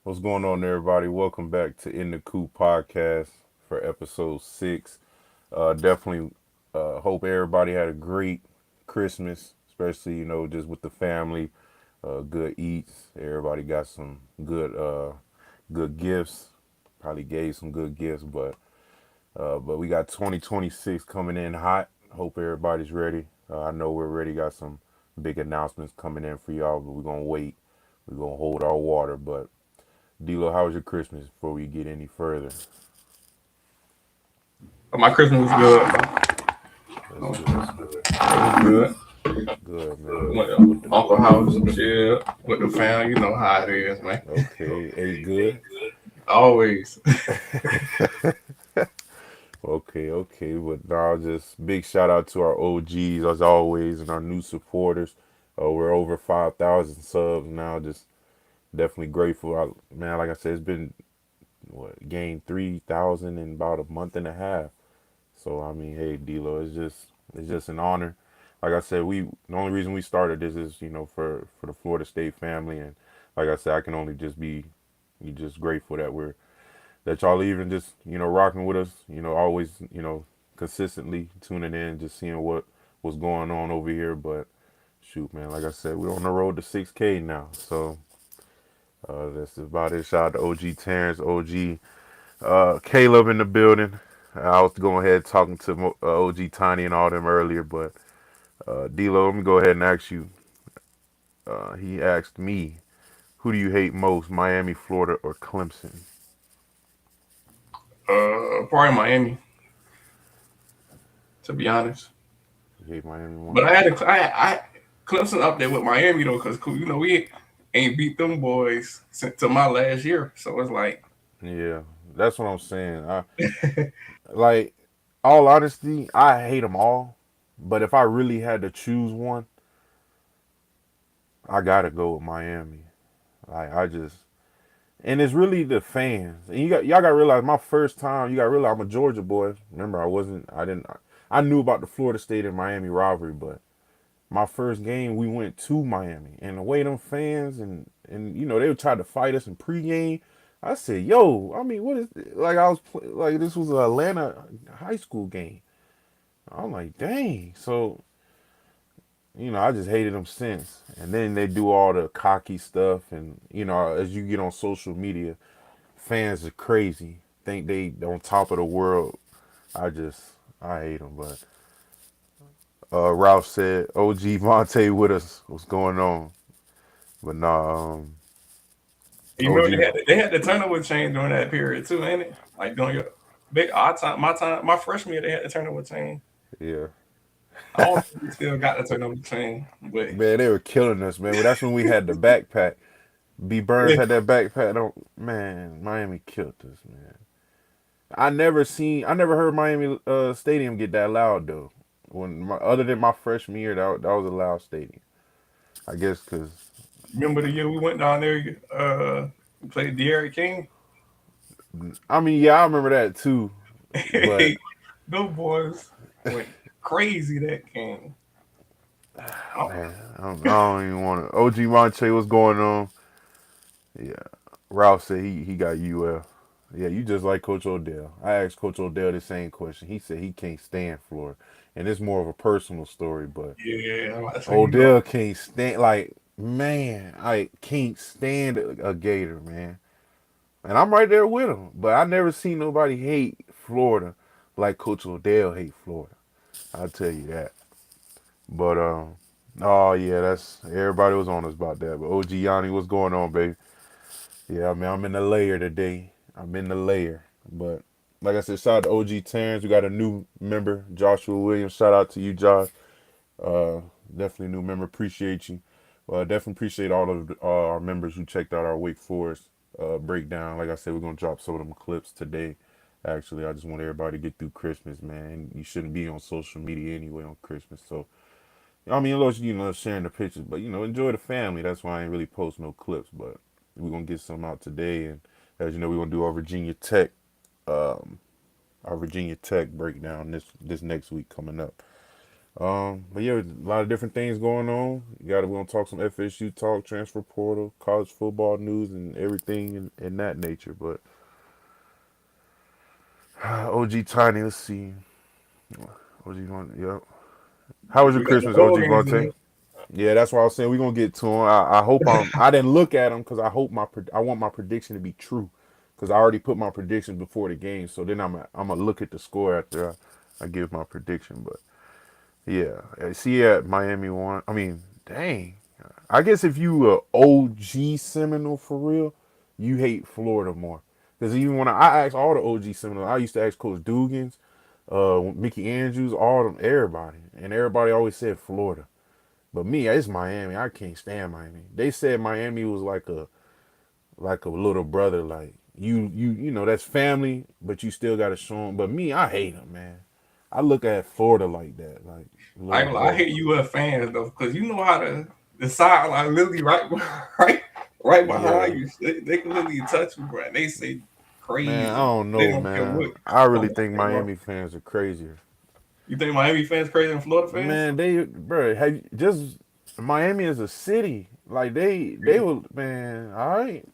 What's going on, everybody? Welcome back to In the Coop podcast for episode 6. Definitely hope everybody had a great Christmas, especially, just with the family, good eats. Everybody got some good gifts. Probably gave some good gifts, but we got 2026 coming in hot. Hope everybody's ready. I know we're ready. Got some big announcements coming in for y'all, but we're gonna wait. We're gonna hold our water, but D-Lo, how was your Christmas before we get any further? My Christmas was good, bro. That's good. It was good. Good, man. Went What to Uncle house, chill with the fam. You know how it is, man. okay, ate good? Always. Okay. But now just big shout out to our OGs as always and our new supporters. We're over 5,000 subs now. Just definitely grateful. Man, like I said, it's been gained 3,000 in about a month and a half. So I mean, hey, D-Lo, it's just an honor. Like I said, the only reason we started this is for the Florida State family, and like I said, I can only just be just grateful that y'all even just rocking with us. Always consistently tuning in, just seeing what's going on over here. But shoot, man, like I said, we're on the road to 6K now, so that's about it. Shout out to OG Terrence, OG Caleb in the building. I was going ahead talking to OG Tiny and all them earlier, but D-Lo, let me go ahead and ask you. He asked me, who do you hate most, Miami, Florida, or Clemson? Probably Miami, to be honest. You hate Miami more? But I Clemson up there with Miami though, because we ain't beat them boys since to my last year. So it's like, Yeah, that's what I'm saying. Like, all honesty, I hate them all. But if I really had to choose one, I gotta go with Miami. Like, and it's really the fans. And y'all gotta realize my first time. You gotta realize I'm a Georgia boy. Remember, I didn't. I knew about the Florida State and Miami rivalry, but my first game we went to Miami, and the way them fans and they would try to fight us in pregame. I said, "Yo, I mean, what is like? Like this was an Atlanta high school game." I'm like, "Dang!" So I just hated them since. And then they do all the cocky stuff, and as you get on social media, fans are crazy. Think they on top of the world. I hate them. But Ralph said, "OG Vontae with us. What's going on?" But nah, they OG, had the turnover chain during that period too, ain't it? Like during your big our time, my freshman year, they had the turnover chain. yeah, I don't know if we still got the turnover chain, but man, they were killing us, man. But that's when we had the backpack. B Burns yeah, had that backpack. Don't man, Miami killed us, man. I never heard Miami Stadium get that loud though. Other than my freshman year, that was a loud stadium. I guess because remember the year we went down there, we played De'Aaron King. I mean, yeah, I remember that too. But Those boys went crazy that game. Oh, man, I don't even want to. OG Monte, what's going on? Yeah, Ralph said he got UF. Yeah, you just like Coach Odell. I asked Coach Odell the same question. He said he can't stand Florida, and it's more of a personal story. But yeah, I'm about to say, Odell can't stand. Like, man, I can't stand a Gator, man. And I'm right there with him. But I never seen nobody hate Florida like Coach Odell hate Florida. I'll tell you that. But oh yeah, that's everybody was on us about that. But OG Yanni, what's going on, baby? Yeah, I mean, I'm in the layer today. I'm in the layer. But like I said, shout out to OG Terrence. We got a new member, Joshua Williams. Shout out to you, Josh. Uh, Definitely a new member. Appreciate you. Definitely appreciate all of our members who checked out our Wake Forest breakdown. Like I said, we're gonna drop some of them clips today. Actually, I just want everybody to get through Christmas, man. You shouldn't be on social media anyway on Christmas. So I mean, unless sharing the pictures, but enjoy the family. That's why I ain't really post no clips. But we're gonna get some out today, and as you know, we're gonna do um, our Virginia Tech breakdown this next week coming up. But yeah, a lot of different things going on. We're gonna talk some FSU talk, transfer portal, college football news, and everything in that nature. But OG Tiny, let's see. OG going, yep. How was your We got the Christmas, OG bowl games in Vontae? there. Yeah, that's why I was saying we're gonna get to him. I hope I didn't look at him because I want my prediction to be true because I already put my prediction before the game. So then I'm gonna look at the score after I give my prediction. But yeah, see at Miami won. I mean, dang. I guess if you a OG Seminole for real, you hate Florida more. Because even when I asked all the OG Seminoles, I used to ask Coach Dugans, Mickey Andrews, all them, everybody, and everybody always said Florida. But me, it's Miami. I can't stand Miami. They said Miami was like a little brother, like you know that's family, but you still got to show them. But me, I hate them, man. I look at Florida like that, like I little ain't gonna lie, I brother. hate UF fans though, because you know how to the sideline literally right right behind Yeah, you. They can literally touch you, bro. They say man, I crazy. don't They know, don't care man. what I come really on, think bro. Miami fans are crazier. You think Miami fans crazy than Florida fans? Man, they bro, have just Miami is a city. Like they Yeah. will, man. All right,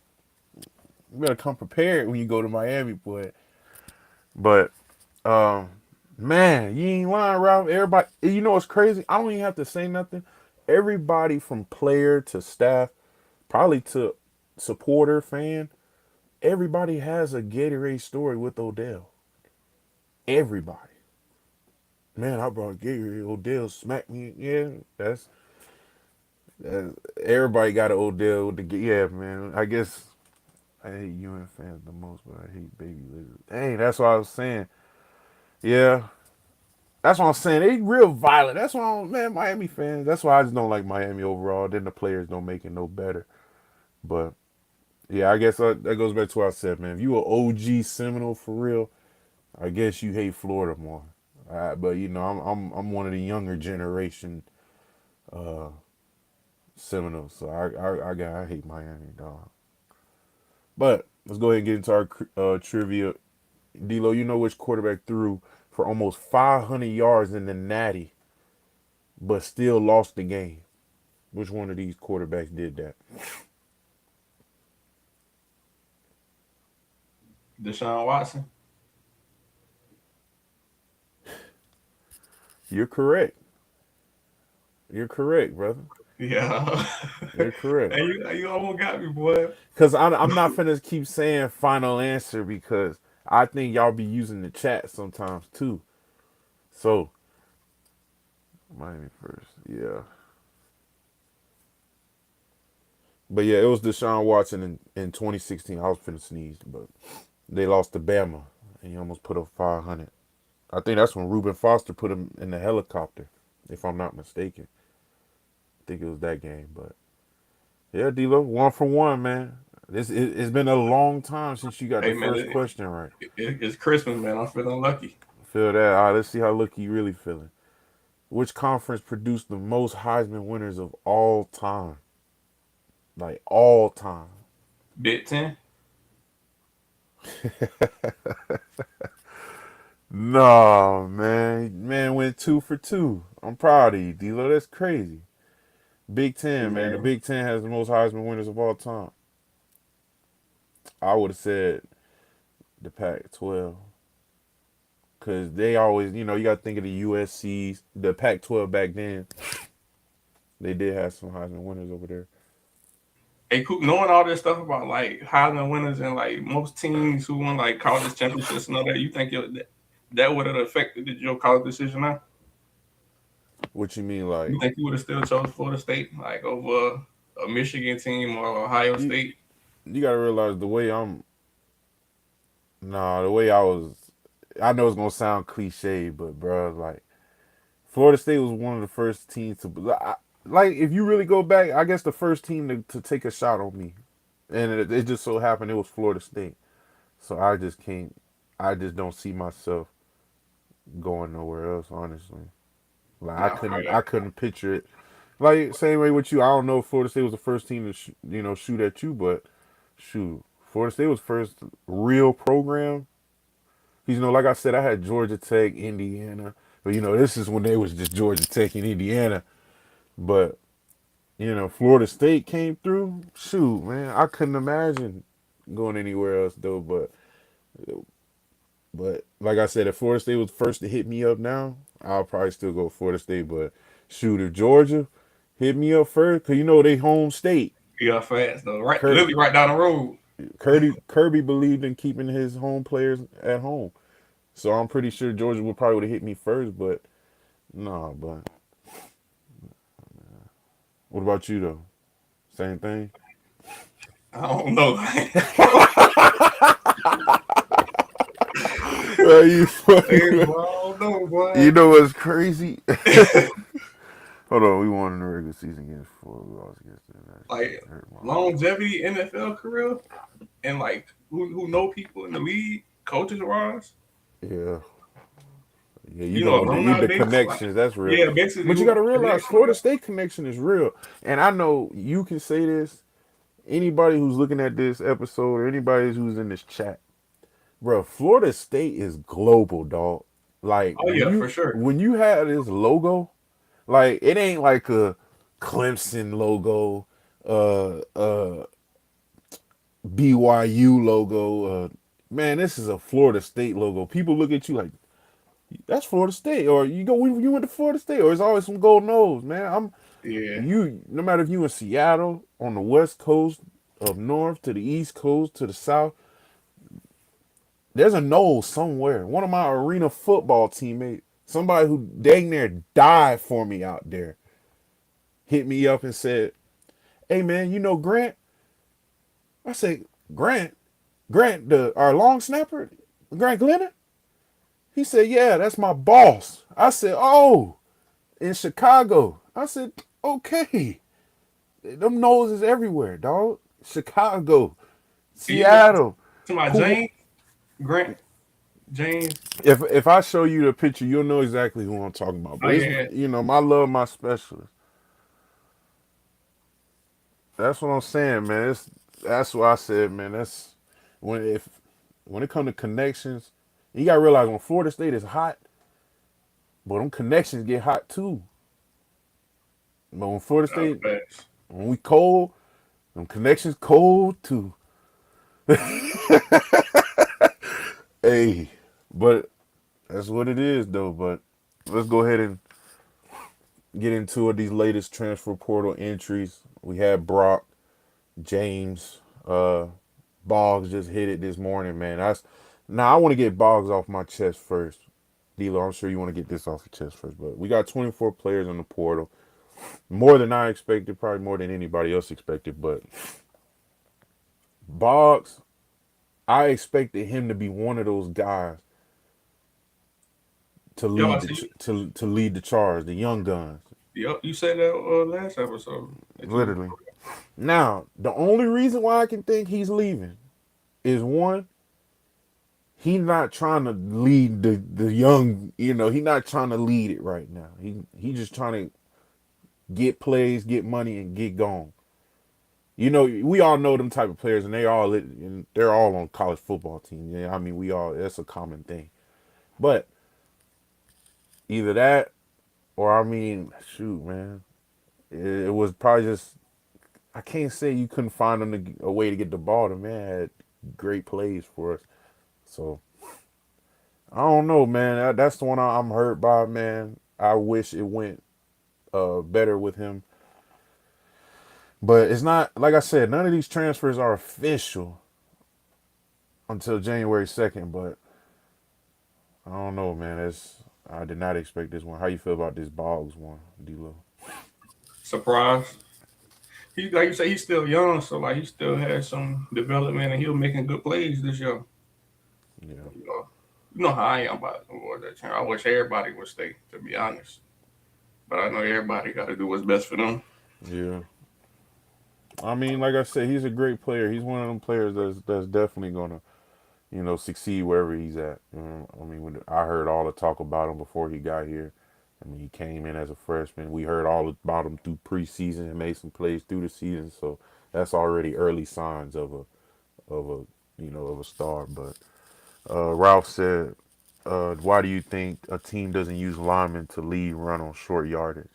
you better come prepared when you go to Miami, boy. But um, man, you ain't lying, Ralph. Everybody, you know what's crazy? I don't even have to say nothing. Everybody from player to staff, probably to supporter, fan, everybody has a Gatorade story with Odell. Everybody. Man, I brought Gatorade. Odell smacked me. Yeah, that's everybody got an Odell with the yeah, man. I guess I hate UN fans the most, but I hate baby lizards. Dang, that's what I was saying. Yeah, that's what I'm saying. They real violent. That's why, man, Miami fans. That's why I just don't like Miami overall. Then the players don't make it no better. But yeah, I guess that goes back to what I said, man. If you an OG Seminole for real, I guess you hate Florida more. But you know, I'm one of the younger generation uh, Seminoles, so I hate Miami, dog. But let's go ahead and get into our trivia. D'Lo, you know which quarterback threw for almost 500 yards in the Natty, but still lost the game? Which one of these quarterbacks did that? Deshaun Watson. You're correct. You're correct, brother. Yeah. You're correct. Hey, you almost got me, boy. Cause I'm not finna keep saying final answer because I think y'all be using the chat sometimes too. So Miami first, yeah. But yeah, it was Deshaun Watson in 2016. I was finna sneeze, but they lost to Bama, and he almost put up 500. I think that's when Reuben Foster put him in the helicopter, if I'm not mistaken. I think it was that game, but yeah, D-Lo, 1 for 1, man. It's been a long time since you got the Hey man, first question right. it's Christmas, man. I'm feeling lucky. Feel that? All right, let's see how lucky you really feeling. Which conference produced the most Heisman winners of all time? Like all time. Big Ten. No, man. Man went 2 for 2. I'm proud of you, D-Lo. That's crazy. Big Hey Ten, man. The man, Big Ten has the most Heisman winners of all time. I would have said the Pac-12. Because they always, you got to think of the USC's, the Pac-12 back then. They did have some Heisman winners over there. hey, cool. Knowing all this stuff about like Heisman winners and like most teams who won like college championships and all that, you think that would have affected your college decision now? What you mean, You like, think you would have still chose Florida State like over a Michigan team or Ohio you, State? you got to realize the way I was, I know it's going to sound cliche, but, bro, like, Florida State was one of the first teams like, if you really go back, I guess the first team to take a shot on me. And it just so happened it was Florida State. So I just can't, I just don't see myself going nowhere else, honestly. Like, I Nah, couldn't, I, I couldn't picture it. Like, same way with you, I don't know if Florida State was the first team to, shoot at you, but shoot, Florida State was first real program. Because, like I said, I had Georgia Tech, Indiana, But this is when they was just Georgia Tech and Indiana. But Florida State came through. Shoot, man, I couldn't imagine going anywhere else though. But like I said, if Florida State was first to hit me up now, I'll probably still go Florida State. But shoot, if Georgia hit me up first, cause they home state. Yeah, fast though. Right, Kurt, literally right down the road. Kirby believed in keeping his home players at home, so I'm pretty sure Georgia would probably would have hit me first. But nah, but what about you though? Same thing. I don't know. You funny, Hey, man. boy, I don't know, boy. You know what's crazy? Hold on, we won in the regular season against Florida. We lost against them. That Like shit hurt my heart. longevity NFL career and like who know people in the league, coaches wise. Yeah, yeah. You You know, know alumni the base. Like, connections. That's real. yeah, basically But you who got to realize connection. Florida State connection is real. And I know you can say this. Anybody who's looking at this episode or anybody who's in this chat, bro, Florida State is global, dog. Like Oh yeah, for sure. when you have this logo, like it ain't like a Clemson logo, BYU logo. Man, this is a Florida State logo. People look at you like that's Florida State, or you went to Florida State, or it's always some gold nose, man. Yeah, No matter if you in Seattle on the West Coast, up north to the East Coast to the South, there's a nose somewhere. One of my arena football teammates, somebody who dang near died for me out there, hit me up and said, "Hey man, you know Grant?" I said, "Grant, the our long snapper, Grant Glennon." He said, "Yeah, that's my boss." I said, "Oh, in Chicago." I said, "Okay." Them noses everywhere, dog. Chicago, you talking Seattle. to my Who? James Grant James? If I show you the picture, you'll know exactly who I'm talking about. Oh But it's yeah, my love, my specialist. That's what I'm saying, man. That's what I said, man. That's when it comes to connections, you gotta realize when Florida State is hot, but them connections get hot too. But when Florida State, facts. when we cold, them connections cold too. Hey, but that's what it is though. But let's go ahead and get into these latest transfer portal entries. We had Brock, James, Boggs just hit it this morning, man. Now I want to get Boggs off my chest first. D'Lo, I'm sure you want to get this off your chest first, but we got 24 players in the portal, more than I expected, probably more than anybody else expected. But Boggs, I expected him to be one of those guys to Yo, I lead the see. to lead the charge, the young guns, Yo, you said that last episode that you. literally. Now, the only reason why I can think he's leaving is one, he not trying to lead the young, he not trying to lead it right now. He just trying to get plays, get money, and get gone. We all know them type of players, and they're all on college football teams. Yeah, I mean, we all that's a common thing. But either that, or I mean, shoot, man, it was probably just I can't say you couldn't find him a way to get the ball. The man had great plays for us, so I don't know, man. That's the one I'm hurt by, man. I wish it went better with him, but it's not like I said. None of these transfers are official until January 2nd. But I don't know, man. I did not expect this one. How you feel about this Boggs one, D'Lo? Surprised. He like you say, he's still young, so like he still has some development, and he was making good plays this year. Yeah, You know, you know how I am about that channel. I wish everybody would stay, to be honest. But I know everybody got to do what's best for them. yeah. I mean, like I said, he's a great player. He's one of them players that's definitely gonna succeed wherever he's at. I mean, when I heard all the talk about him before he got here. I mean, he came in as a freshman. We heard all about him through preseason and made some plays through the season. So that's already early signs of a star. But Ralph said Why do you think a team doesn't use linemen to lead run on short yardage?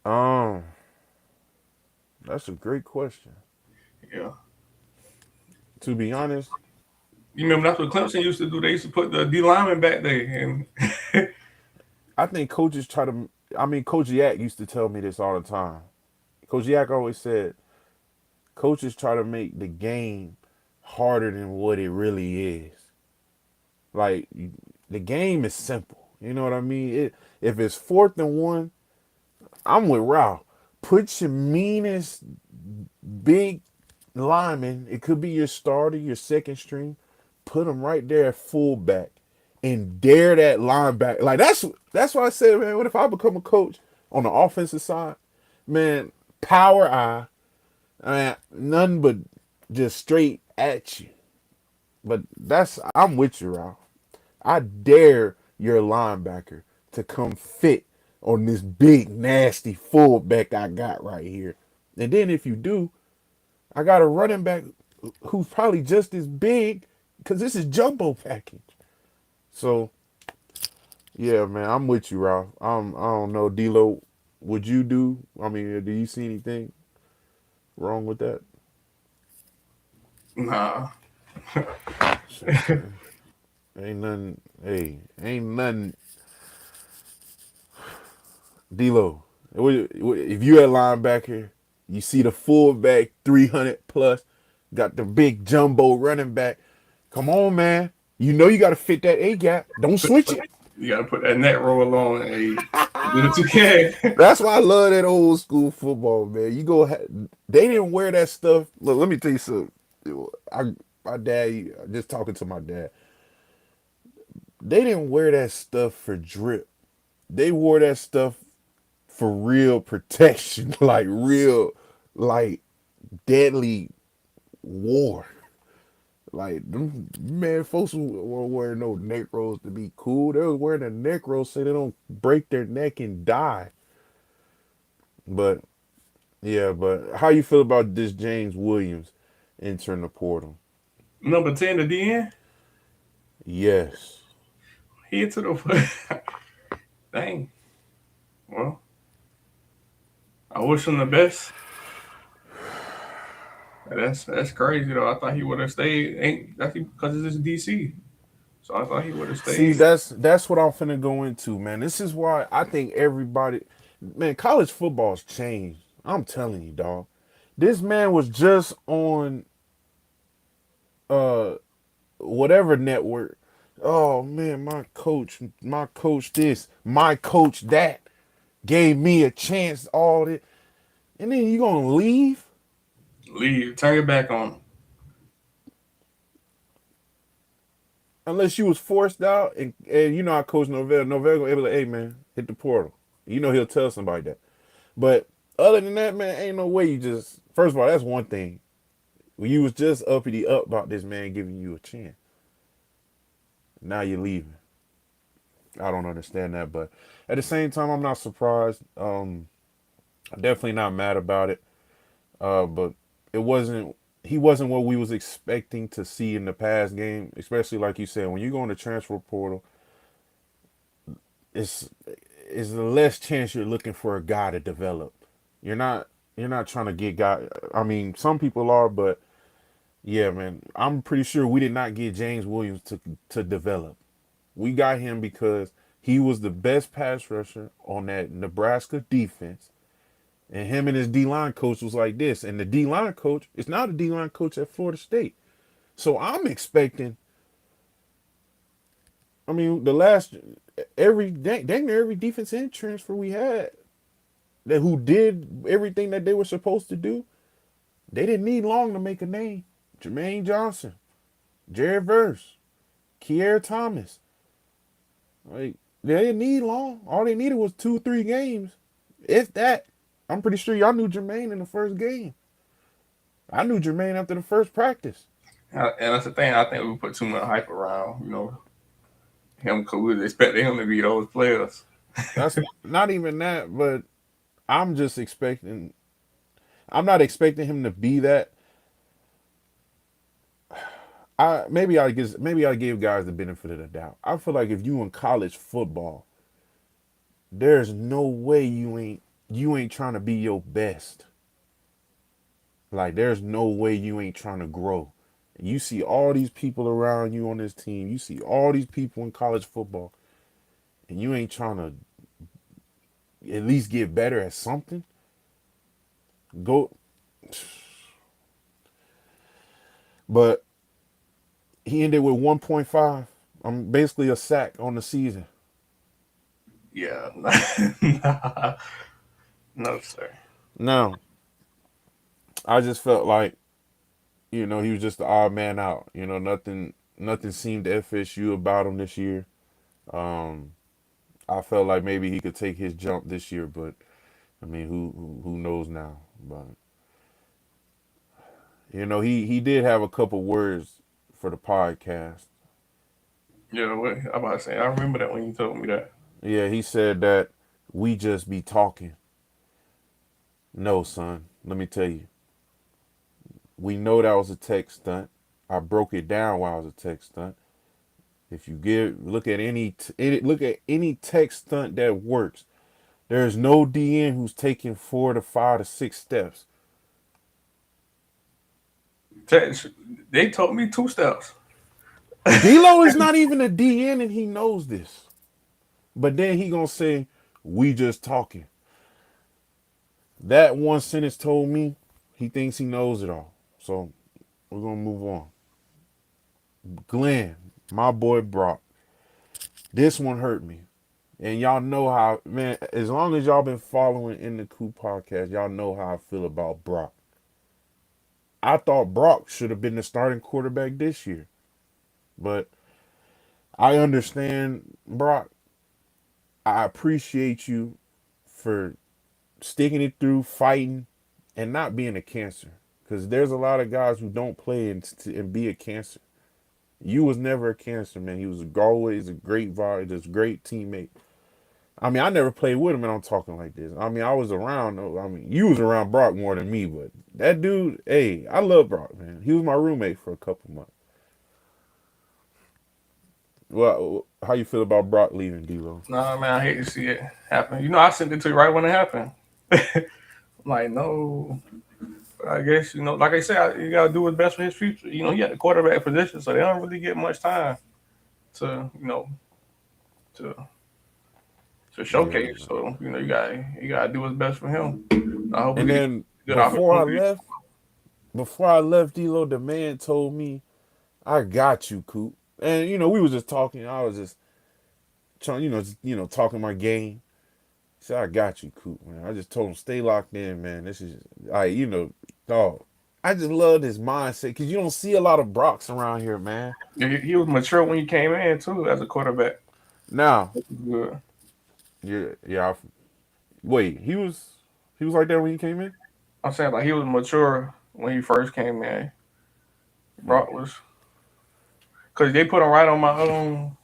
Um, that's a great question. Yeah. To be honest, You remember that's what Clemson used to do? They used to put the D lineman back there, and I think coaches try to. I mean, Coach Yak used to tell me this all the time. Coach Yak always said coaches try to make the game harder than what it really is. Like the game is simple. You know what I mean? If it's 4th and 1, I'm with Ralph. Put your meanest big lineman. It could be your starter, your second string. Put him right there at fullback and dare that linebacker. Like that's why I said, man. What if I become a coach on the offensive side? Man, power eye. I mean, none but just straight at you. But I'm with you, Ralph. I dare your linebacker to come fit on this big nasty fullback I got right here. And then if you do, I got a running back who's probably just as big because this is jumbo package. So yeah, man, I'm with you, Ralph. I don't know, D'Lo. Would you do? I mean, do you see anything wrong with that? nah. Shit, man. Ain't nothing. Hey, ain't nothing. D'Lo, if you at linebacker, you see the fullback 300 plus, got the big jumbo running back. Come on, man. You know you got to fit that A gap. Don't switch it. You gotta put that net roll on and do what you can. That's why I love that old school football, man. You go, they didn't wear that stuff. Look, let me tell you something. My dad, just talking to my dad, they didn't wear that stuff for drip. They wore that stuff for real protection, like real, like deadly war. Like them man, folks who weren't wearing no neck rolls to be cool. They was wearing a neck roll so they don't break their neck and die. But yeah, but how you feel about this James Williams entering the portal? Number 10, the DN, Yes. he into the dang. Well, I wish him the best. That's crazy though. I thought he would have stayed. Ain't that's because it's DC. So I thought he would have See, stayed. that's what I'm finna go into, man. This is why I think everybody, man, college football's changed. I'm telling you, dog. This man was just on uh whatever network. Oh man, my coach this, my coach that gave me a chance, all that. And then you gonna leave Leave, turn your back on him. unless you was forced out and you know I coach Novell. Novell gonna be like, hey man, hit the portal. You know he'll tell somebody that. But other than that, man, ain't no way you just first of all, that's one thing. When you was just uppity up about this man giving you a chance. Now you're leaving. I don't understand that, but at the same time, I'm not surprised. I'm definitely not mad about it. But it wasn't. He wasn't what we was expecting to see in the past game, especially like you said, when you go in the transfer portal, it's it's the less chance you're looking for a guy to develop. You're not you're not trying to get guy. I mean, some people are, but yeah, man, I'm pretty sure we did not get James Williams to develop. We got him because he was the best pass rusher on that Nebraska defense. And him and his D line coach was like this. And the D line coach is now the D line coach at Florida State. So I'm expecting, I mean, the last dang near every defense end transfer we had that who did everything that they were supposed to do, they didn't need long to make a name. Jermaine Johnson, Jared Verse, Kier Thomas. Like they didn't need long. All they needed was 2, 3 games. If that. I'm pretty sure y'all knew Jermaine in the first game. I knew Jermaine after the first practice. And that's the thing. I think we put too much hype around, him because we was expecting him to be those players. That's not even that, but I'm just expecting. I'm not expecting him to be that. maybe I give guys the benefit of the doubt. I feel like if you in college football, there's no way you ain't trying to be your best. Like there's no way you ain't trying to grow. You see all these people around you on this team. You see all these people in college football, and you ain't trying to at least get better at something. Go, but he ended with 1.5. I'm basically a sack on the season. Yeah, nah, no sir. Now, I just felt like he was just the odd man out. Nothing seemed FSU about him this year. Um, I felt like maybe he could take his jump this year, but I mean, who knows now? But he did have a couple words for the podcast. Yeah, what I'm about to say. I remember that when you told me that. Yeah, he said that we just be talking. No, son, let me tell you, we know that was a tech stunt. I broke it down while it was a tech stunt. If you look at any tech stunt that works, there is no DN who's taking 4 to 5 to 6 steps. Text, they told me 2 steps. D'Lo is not even a DN and he knows this. But then he gonna say, "We just talking." That one sentence told me he thinks he knows it all. So we're gonna move on. Glenn, my boy Brock. This one hurt me. And y'all know how, man, as long as y'all been following in the Coup podcast, y'all know how I feel about Brock. I thought Brock should have been the starting quarterback this year. But I understand, Brock. I appreciate you for sticking it through, fighting, and not being a cancer. Because there's a lot of guys who don't play and be a cancer. You was never a cancer, man. He was always a great vibe, just great teammate. I mean, I never played with him, and I'm talking like this. I mean, I was around. I mean, you was around Brock more than me, but that dude, hey, I love Brock, man. He was my roommate for a couple months. Well, how you feel about Brock leaving, D-Lo? Nah, man, I hate to see it happen. I sent it to you right when it happened. I'm like, no. But I guess like I said, you gotta do what's best for his future. He had the quarterback position, so they don't really get much time to to to Yeah, showcase. man. So you gotta do what's best for him. I hope he And gets then a good opportunity. before I left, D-Lo, the man told me, "I got you, Coop." And we was just talking. I was just trying, talking my game. He said, "I got you, Coop, man." I just told him, "Stay locked in, man. This is dog." I just love his mindset because you don't see a lot of Brocks around here, man. Yeah, he was mature when he came in too as a quarterback. Now, Which is good. yeah, yeah. Wait, he was like that when he came in. I'm saying like he was mature when he first came in. Hmm. Brock was because they put him right on my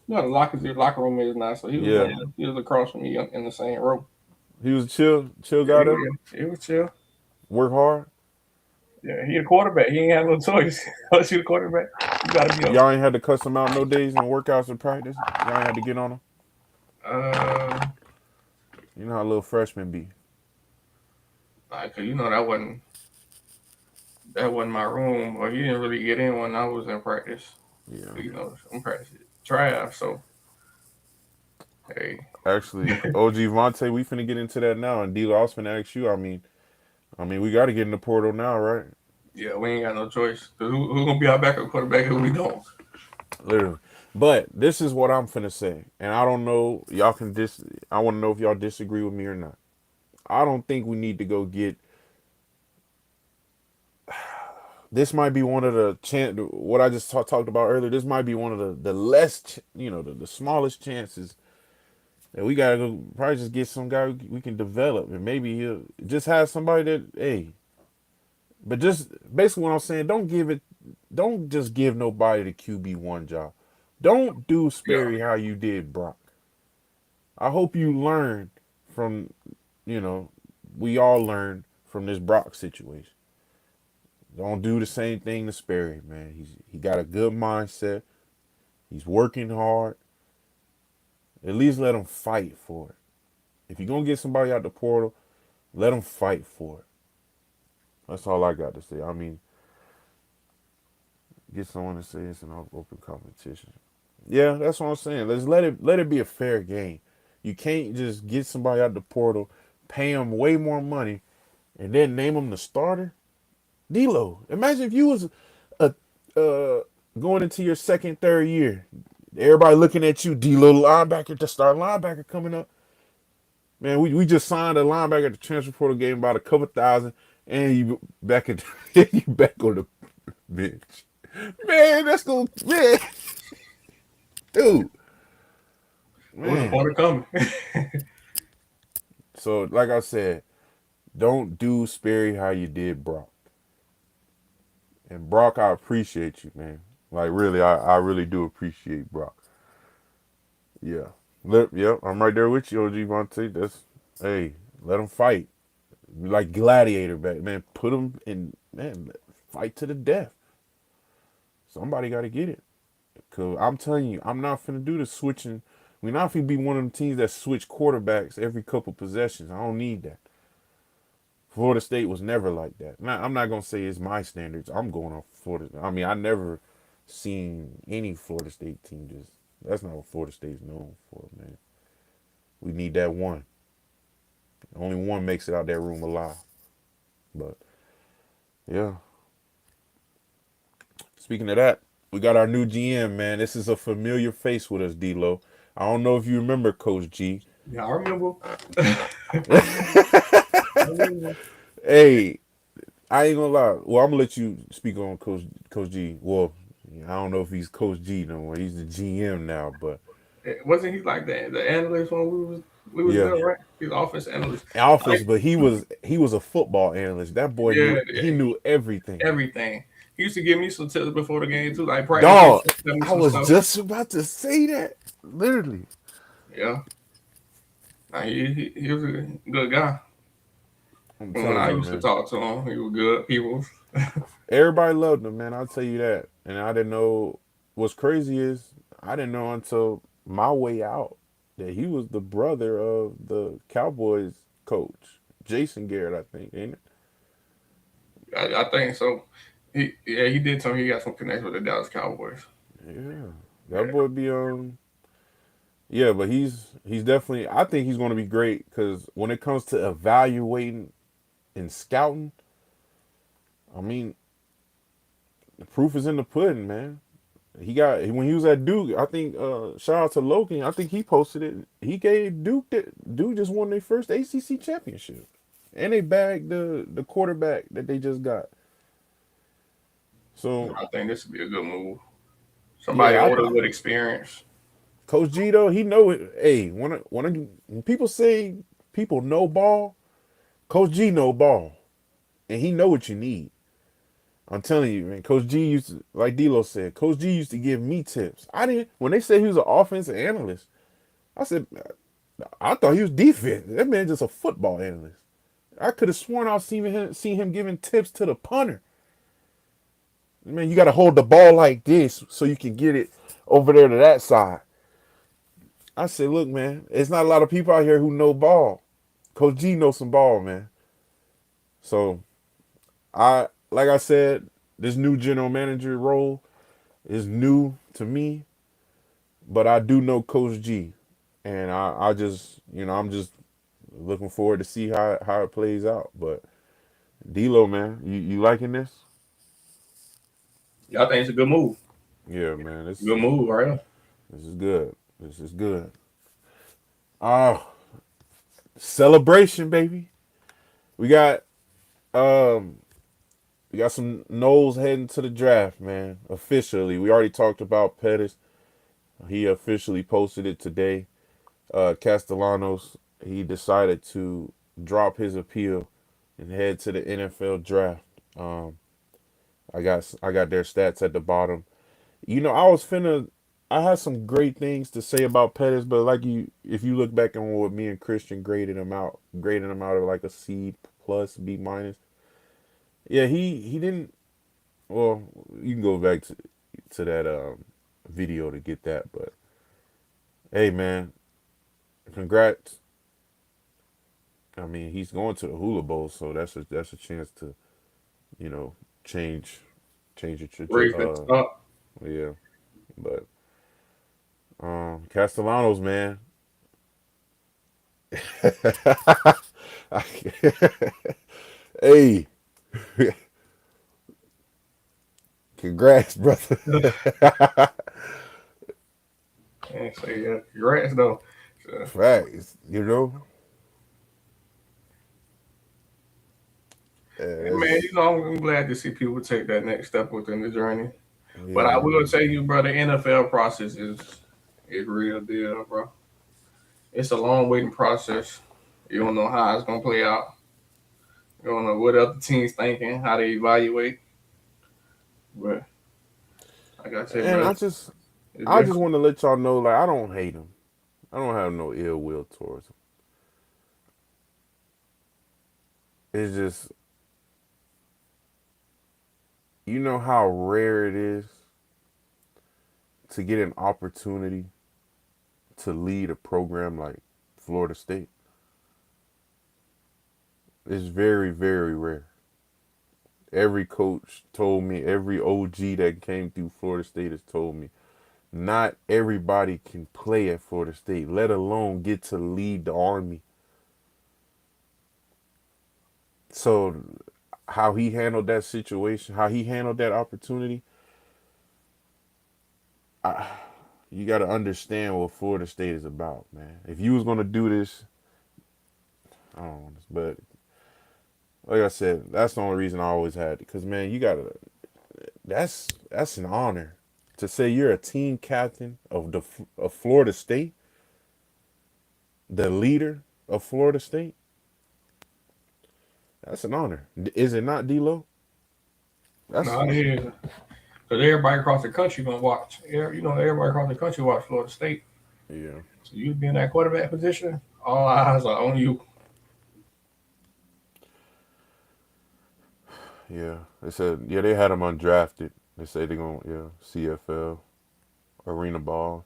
the locker room is now, so Yeah, he was across from me in the same row. he was a chill Yeah, guy there. he was chill. Work hard. Yeah, he the quarterback. He ain't have no choice. Unless you the quarterback, you gotta be Y'all ain't had to cuss him out no days and workouts and practice. Y'all ain't had to get on him. uh You know how little freshmen be. like 'cause that wasn't my room, or he didn't really get in when I was in practice. Yeah. I'm practicing draft, so hey, Actually, OG Vontae, we finna get into that now. And D-Lo, I was finna ask you. I mean, we got to get in the portal now, right? yeah, we ain't got no choice. 'Cause who gonna be our backup quarterback if we don't? Literally. But this is what I'm finna say, and I don't know. Y'all can dis. I want to know if y'all disagree with me or not. I don't think we need to go get. This might be one of the what I just talked about earlier. This might be one of the less, the smallest chances that we gotta go. Probably just get some guy we can develop, and maybe he'll just have somebody that, hey. But just basically what I'm saying, don't just give nobody the QB1 job. Don't do Yeah, Sperry how you did Brock. I hope you learn from, you know, we all learn from this Brock situation. Don't do the same thing to Sperry, man. He got a good mindset. He's working hard. At least let him fight for it. If you're gonna get somebody out the portal, let him fight for it. That's all I got to say. I mean, get someone to say it's an open competition. Yeah, that's what I'm saying. Let's let it be a fair game. You can't just get somebody out the portal, pay him way more money, and then name him the starter. D'Lo. Imagine if you was a going into your second, third year. Everybody looking at you, D'Lo linebacker to start linebacker coming up. Man, we just signed a linebacker at the transfer portal game about a couple thousand, and you back at you back on the bench. Man, that's gonna man, dude, What was the man. point of coming? So like I said, don't do Sperry how you did Brock. And Brock, I appreciate you, man. Like really, I really do appreciate Brock. Yeah. Yep, I'm right there with you, OG Vontae. That's hey, let them fight. Like gladiator back, man. Put them in, man, fight to the death. Somebody gotta get it. Cause I'm telling you, I'm not finna do the switching. We're not finna be one of them teams that switch quarterbacks every couple possessions. I don't need that. Florida State was never like that. Now, I'm not gonna say it's my standards. I'm going off Florida. I mean, I never seen any Florida State team just. That's not what Florida State's known for, man. We need that one. Only one makes it out that room alive. But yeah. Speaking of that, we got our new GM, man. This is a familiar face with us, D-Lo. I don't know if you remember Coach G. Yeah, I remember. I remember. Hey, I ain't gonna lie. Well, I'm gonna let you speak on Coach G. Well, I don't know if he's Coach G no more. He's the GM now, but Wasn't he like the analyst when we was yeah, there, right? He's the offense analyst. office. Like, But he was a football analyst. That boy yeah, knew he knew everything. everything. He used to give me some tips before the game too, like practice. He used Dog, to tell me I some was stuff. just about to say that. Literally, Yeah, nah, he was a good guy. I'm When telling I you, used to man. talk to him, he was good people. Everybody loved him, man. I'll tell you that. And I didn't know. What's crazy is I didn't know until my way out that he was the brother of the Cowboys coach, Jason Garrett. I think, ain't it? I think so. He did tell me he got some connection with the Dallas Cowboys. Yeah, that Yeah, boy be Yeah, but he's definitely. I think he's going to be great because when it comes to evaluating and scouting, I mean, the proof is in the pudding, man. He got when he was at Duke. I think shout out to Logan. I think he posted it. He gave Duke that Duke just won their first ACC championship, and they bagged the quarterback that they just got. So I think this would be a good move. Somebody yeah, older with experience. Coach G though he know it. Hey, when people say people know ball, Coach G know ball, and he know what you need. I'm telling you, man. Coach G used to, like D'Lo said, Coach G used to give me tips. I didn't when they said he was an offensive analyst. I said I thought he was defense. That man just a football analyst. I could have sworn I was seen him giving tips to the punter. Man, you got to hold the ball like this so you can get it over there to that side. I said, look, man, it's not a lot of people out here who know ball. Coach G knows some ball, man. So like I said, this new general manager role is new to me, but I do know Coach G, and I just, I'm just looking forward to see how it plays out. But D'Lo, man, you liking this? Yeah, I think it's a good move. Yeah, man, Good move, right? this is good. This is good. Oh, celebration, baby. We got um we got some Knowles heading to the draft, man. Officially, we already talked about Pettis. He officially posted it today. Castellanos, he decided to drop his appeal and head to the NFL draft. Um, I got their stats at the bottom. I had some great things to say about Pettis, but like if you look back on what me and Christian grading him out of like a C plus, B minus. Yeah, he didn't. Well, you can go back to that video to get that. But hey, man, congrats. I mean, he's going to the Hula Bowl, so that's a chance to you know change change your Raise it up. yeah. But Castellanos, man. Hey, congrats, brother. And say, yeah, congrats though. So, Facts, you know. and man, That's I'm glad to see people take that next step within the journey. But I yeah, will man. tell you, bro, the NFL process is real deal, bro. It's a long waiting process. You don't know how it's gonna play out. You don't know what other teams thinking, how they evaluate. But like I said, And bro, I just it's I just different. want to let y'all know, like I don't hate him. I don't have no ill will towards him. It's just you know how rare it is to get an opportunity to lead a program like Florida State. It's very, very rare. Every coach told me, every OG that came through Florida State has told me, not everybody can play at Florida State, let alone get to lead the Army. So, how he handled that situation, how he handled that opportunity, I, you got to understand what Florida State is about, man. If you was gonna do this, I don't want this, but like I said, that's the only reason I always had it. Because man, you gotta. That's an honor to say you're a team captain of Florida State, the leader of Florida State. That's an honor, is it not, D'Lo? That's No, it is. Because everybody across the country gonna watch. Everybody across the country watch Florida State. yeah, So you be in that quarterback position, all eyes are on you. yeah. They said they had him undrafted. They say they're gonna CFL arena ball.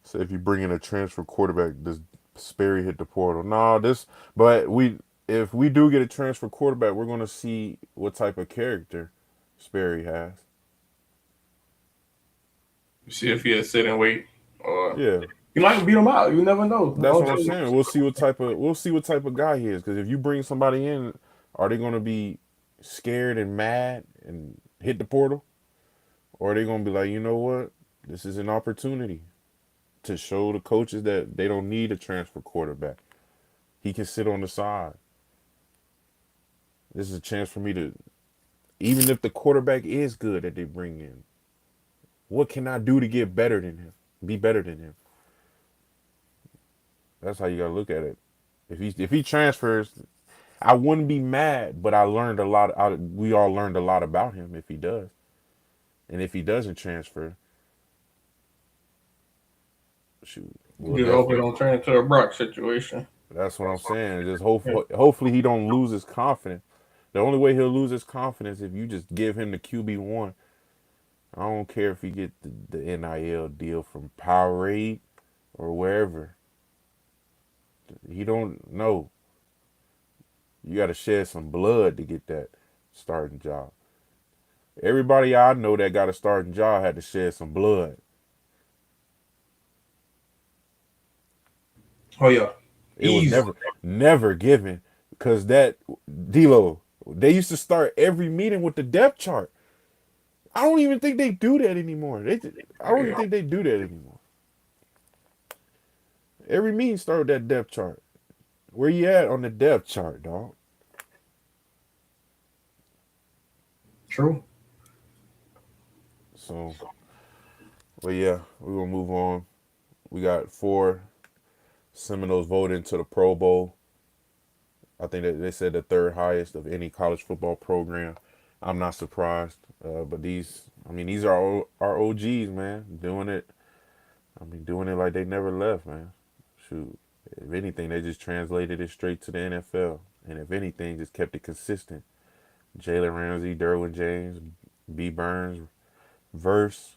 So if you bring in a transfer quarterback, does Sperry hit the portal? No, but if we do get a transfer quarterback, we're gonna see what type of character Sperry has. You see if he'll sit and wait, or Yeah, you might beat him out. You never know. that's what I'm saying. We'll see what type of guy he is. Because if you bring somebody in, are they gonna be scared and mad and hit the portal, or are they gonna be like, you know what, this is an opportunity to show the coaches that they don't need a transfer quarterback. He can sit on the side. This is a chance for me to, even if the quarterback is good that they bring in, what can I do to get better than him? Be better than him. That's how you gotta look at it. If he transfers, I wouldn't be mad, but I learned a lot. We all learned a lot about him if he does, and if he doesn't transfer, shoot, we'll just hope it definitely. don't turn into a Brock situation. That's what I'm saying. Just hopefully he don't lose his confidence. The only way he'll lose his confidence if you just give him the QB1. I don't care if he get the NIL deal from Powerade or wherever. He don't know. You got to shed some blood to get that starting job. Everybody I know that got a starting job had to shed some blood. Oh yeah, It was easy. never given because that D'Lo, they used to start every meeting with the depth chart. I don't even think they do that anymore. I don't even Yeah. think they do that anymore. Every meeting start with that depth chart. Where you at on the depth chart, dog? True. So, but yeah, we're gonna move on. We got 4 Seminoles voted into the Pro Bowl. I think that they said the third highest of any college football program. I'm not surprised. But these are our OGs, man, doing it. I mean, doing it like they never left, man. Shoot, if anything, they just translated it straight to the NFL, and if anything, just kept it consistent. Jalen Ramsey, Derwin James, B. Burns, Verse.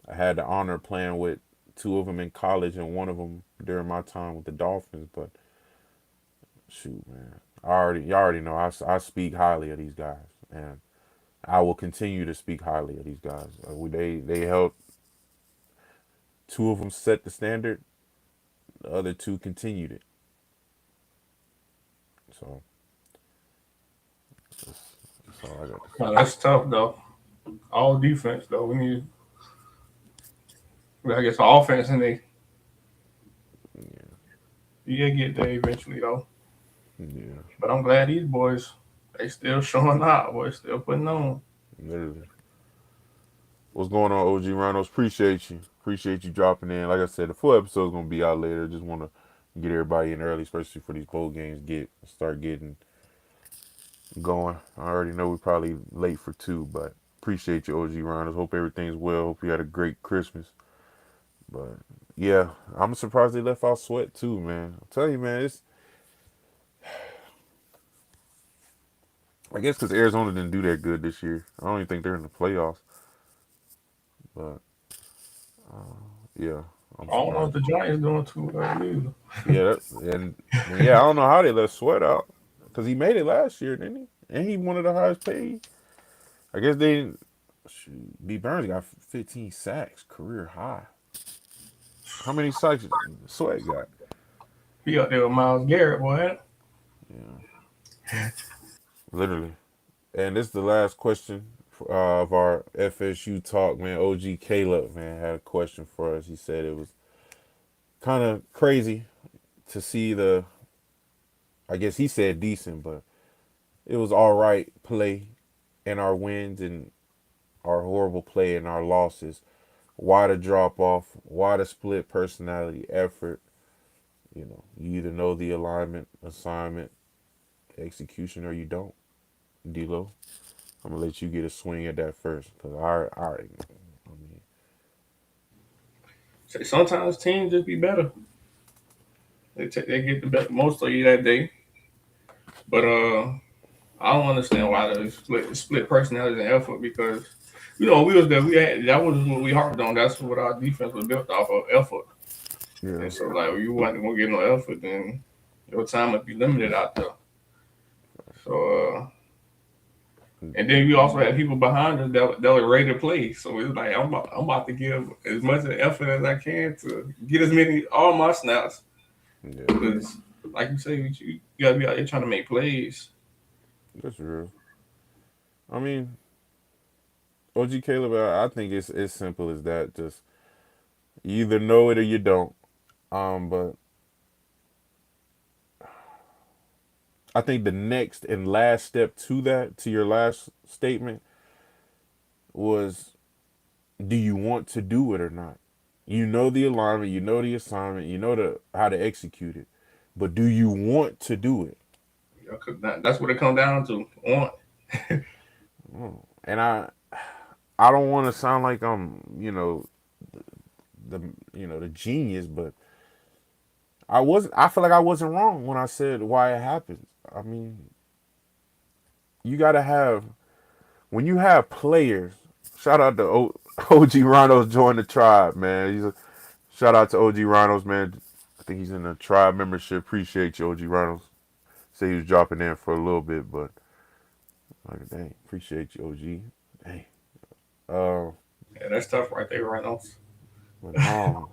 I had the honor of playing with two of them in college and one of them during my time with the Dolphins. But shoot, man, y'all already know I speak highly of these guys, and I will continue to speak highly of these guys. They helped two of them set the standard. The other two continued it. So that's all I got to No, say. that's tough though. All defense though. We need, I guess, offense, and you get there eventually though. Yeah, But I'm glad these boys, they still showing out. Boys still putting on. literally. What's going on, OG Rhinos? Appreciate you. Appreciate you dropping in. Like I said, the full episode's gonna be out later. Just want to get everybody in early, especially for these bowl games. Start getting going. I already know we're probably late for two, but appreciate you, OG Rhinos. Hope everything's well. Hope you had a great Christmas. But yeah, I'm surprised they left out Sweat too, man. I'm telling you, man. It's I guess because Arizona didn't do that good this year. I don't even think they're in the playoffs. But yeah, I'm I don't know if surprised. the Giants doing too well either. Yeah, and yeah, I don't know how they let Sweat out because he made it last year, didn't he? And he one of the highest paid. I guess they didn't. Shoot, B. Burns got 15 sacks, career high. How many sacks Sweat got? He up there with Miles Garrett, boy. Yeah, literally. And this is the last question of our FSU talk, man. OG Caleb, man, had a question for us. He said it was kind of crazy to see I guess he said decent, but it was all right play in our wins and our horrible play and our losses. Why the drop off? Why the split personality effort? You either know the alignment, assignment, execution, or you don't. D'Lo, I'm gonna let you get a swing at that first, cause I mean, Say sometimes teams just be better. They get the better most of you that day. But I don't understand why they split personalities and effort because we was there. We had that was what we harped on. That's what our defense was built off of effort. yeah, And so like if you wasn't gonna get no effort, then your time would be limited out there. So and then we also had people behind us that were ready to play. So it was like I'm about to give as much effort as I can to get as many all my snaps yeah, because like you say, you gotta be out there trying to make plays. that's real. I mean, OG Caleb, I think it's as simple as that. Just you either know it or you don't. But I think the next and last step to that, to your last statement, was do you want to do it or not? You know the alignment, you know the assignment, you know how to execute it, but do you want to do it? 'Cause that's what it comes down to. Want. And I don't want to sound like I'm the the genius, but I feel like I wasn't wrong when I said why it happens. I mean, you got to have when you have players. Shout out to OG Rhinos join the tribe, man. Shout out to OG Rhinos, man. I think he's in the tribe membership. Appreciate you, OG Rhinos. Say he was dropping in for a little bit, but like, dang, appreciate you, OG. Dang. Uh, Yeah, that's tough right there, Reynolds. but no.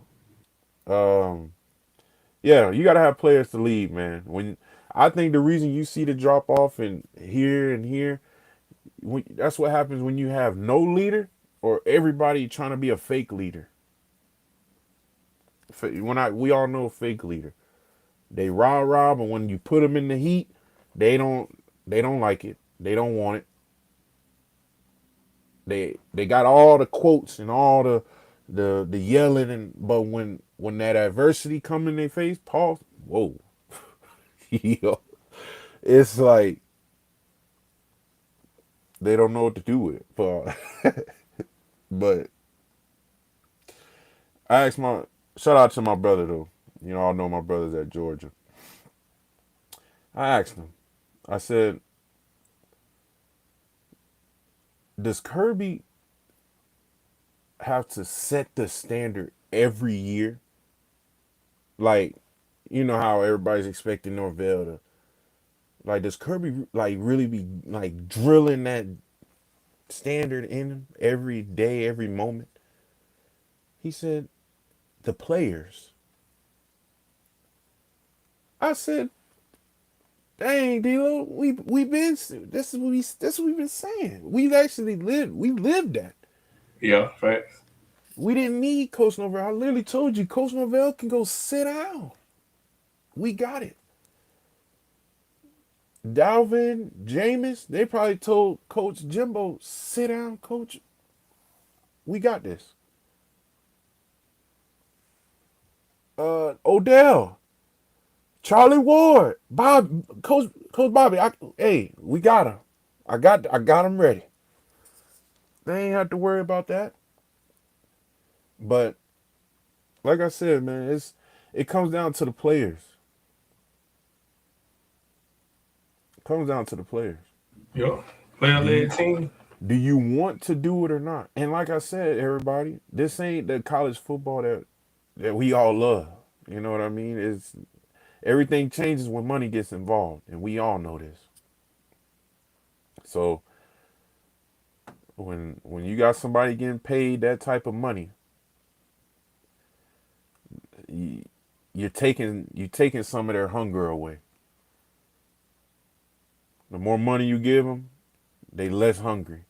Um, yeah, you gotta have players to lead, man. When I think the reason you see the drop off and here, that's what happens when you have no leader or everybody trying to be a fake leader. We all know a fake leader. They rah, but when you put them in the heat, they don't like it. They don't want it. They got all the quotes and all the yelling but when that adversity come in their face, pause. Whoa, yo, it's like they don't know what to do with it. But I asked my shout out to my brother though. I know my brother's at Georgia. I asked him. I said, Does Kirby have to set the standard every year? Like, you know how everybody's expecting Norvell to, like, does Kirby like really be like drilling that standard in him every day, every moment? He said the players. I said, dang, D-Lo, we been this is what we've been saying. We lived that. Yeah, facts. We didn't need Coach Norvell. I literally told you Coach Norvell can go sit down. We got it. Dalvin, Jameis, they probably told Coach Jimbo, sit down, Coach. We got this. Odell, Charlie Ward, Coach Bobby. Hey, we got him. I got him ready. They ain't have to worry about that. But like I said, man, it comes down to the players. It comes down to the players. Yep. Player Do you led team. do you want to do it or not? And like I said, everybody, this ain't the college football that we all love. You know what I mean? It's everything changes when money gets involved, and we all know this. So when you got somebody getting paid that type of money, you, you're taking some of their hunger away. The more money you give them, they less hungry,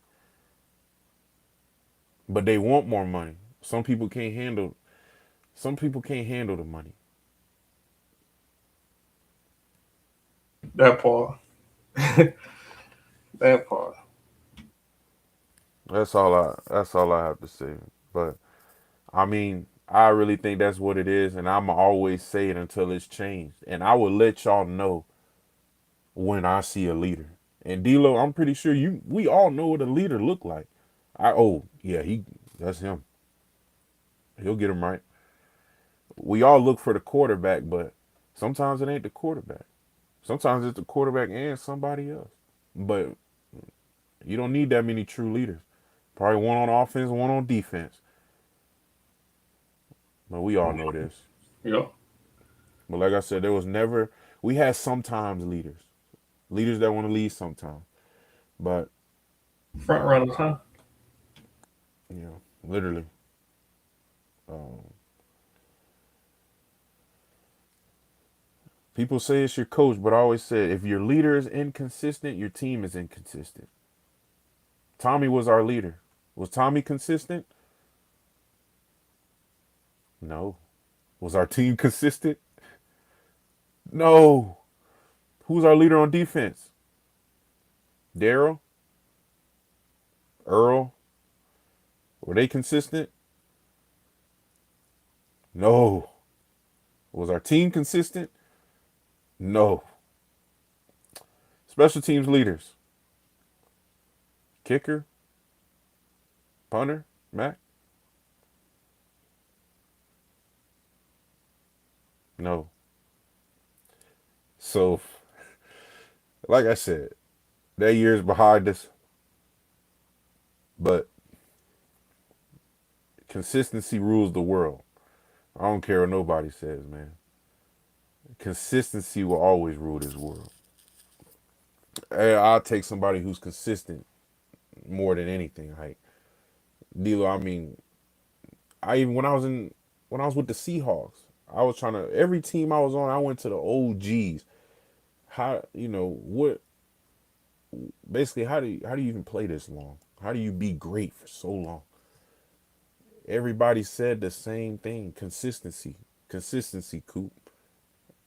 but they want more money. Some people can't handle. Some people can't handle the money. That part. That part. That's all I have to say. But I mean, I really think that's what it is, and I'ma always say it until it's changed. And I will let y'all know when I see a leader. And D'Lo, I'm pretty sure we all know what a leader look like. Yeah, that's him. He'll get him right. We all look for the quarterback, but sometimes it ain't the quarterback. Sometimes it's the quarterback and somebody else. But you don't need that many true leaders. Probably one on offense, one on defense. But we all know this. Yep. But like I said, there was never. We had sometimes leaders that want to lead sometimes. But Front runners, huh? literally, um, people say it's your coach, but I always say if your leader is inconsistent, your team is inconsistent. Tommy was our leader. Was Tommy consistent? No. Was our team consistent? No. Who's our leader on defense? Daryl? Earl? Were they consistent? No. Was our team consistent? No. Special teams leaders. Kicker? Punter? Mac? No. So, like I said, that year's behind us, but consistency rules the world. I don't care what nobody says, man. Consistency will always rule this world. Hey, I'll take somebody who's consistent more than anything. Like D'Lo, I mean, I even when I was with the Seahawks, I was trying to every team I was on, I went to the OGs. How what basically how do you even play this long? How do you be great for so long? Everybody said the same thing. Consistency. Consistency, Coop.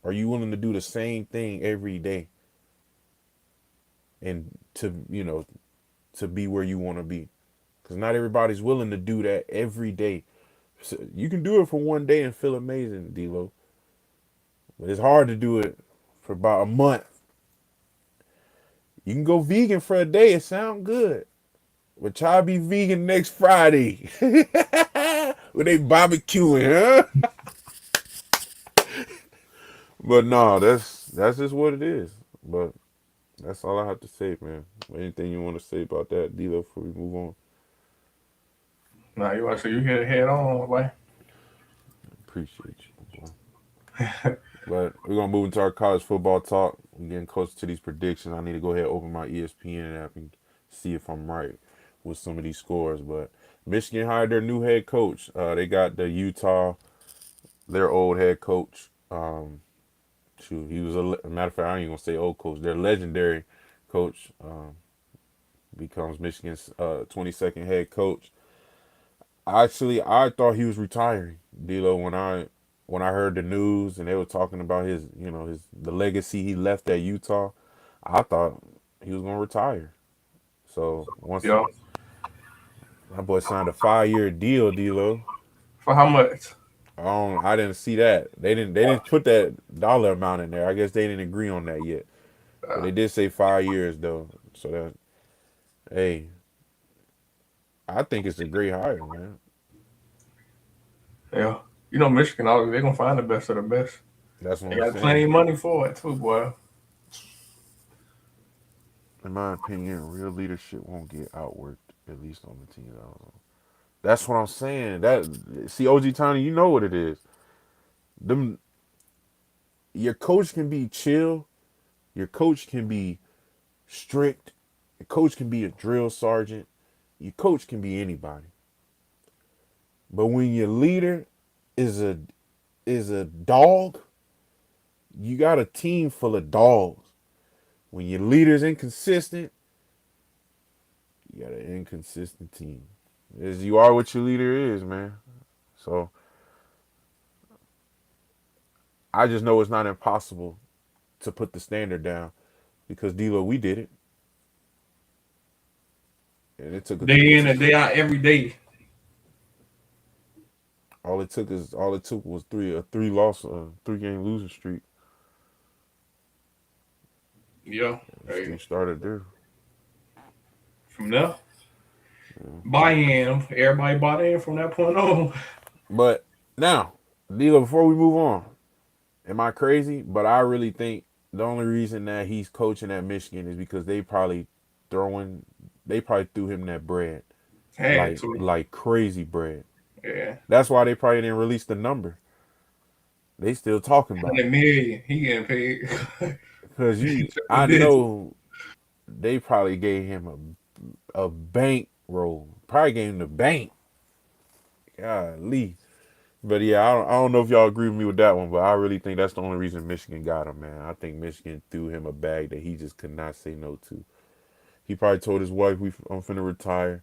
Are you willing to do the same thing every day and to be where you want to be? Because not everybody's willing to do that every day. So you can do it for one day and feel amazing, D'Lo. But it's hard to do it for about a month. You can go vegan for a day. It sounds good. But try to be vegan next Friday. When they barbecuing, huh? But no, that's just what it is. But That's all I have to say, man. Anything you want to say about that, D'Lo, before we move on? Nah, you want to say you hit it head on, boy. Appreciate you, boy. But we're gonna move into our college football talk. We're getting closer to these predictions. I need to go ahead and open my ESPN app and see if I'm right with some of these scores. But Michigan hired their new head coach. They got the Utah, their old head coach. Shoot, he was a matter of fact. I ain't gonna say old coach. Their legendary coach becomes Michigan's 22nd head coach. Actually, I thought he was retiring, D'Lo, when I heard the news and they were talking about his, the legacy he left at Utah. I thought he was gonna retire. So once Yo, that boy signed a 5-year deal, D'Lo. for how much? I didn't see that. They didn't put that dollar amount in there. I guess they didn't agree on that yet. But Uh, they did say 5 years though. So that, hey, I think it's a great hire, man. yeah, you know Michigan, always they gonna find the best of the best. That's what They I'm got plenty saying. of money for it too, boy. In my opinion, real leadership won't get outworked, at least on the team that I was on. That's what I'm saying. See, OG Tony, you know what it is. Them Your coach can be chill, your coach can be strict, your coach can be a drill sergeant, your coach can be anybody. But when your leader is a dog, you got a team full of dogs. When your leader's inconsistent, you got an inconsistent team. As you are what your leader is, man. So I just know it's not impossible to put the standard down because D'Lo, we did it, and Day in and day out, every day. all it took was a 3 game losing streak. Yeah, The hey, streak started there. from there, Yeah. buy in. Everybody bought in from that point on. But now, D'Lo, before we move on, am I crazy? But I really think the only reason that he's coaching at Michigan is because throwing they probably threw him that bread Had like to. like crazy bread. Yeah, That's why they probably didn't release the number. They still talking about 100 million. He getting paid. it because Triple I digits. know they probably gave him a bank roll. Probably gave him the bank. Golly. But yeah, I don't know if y'all agree with me with that one, but I really think that's the only reason Michigan got him, man. I think Michigan threw him a bag that he just could not say no to. He probably told his wife, I'm finna retire."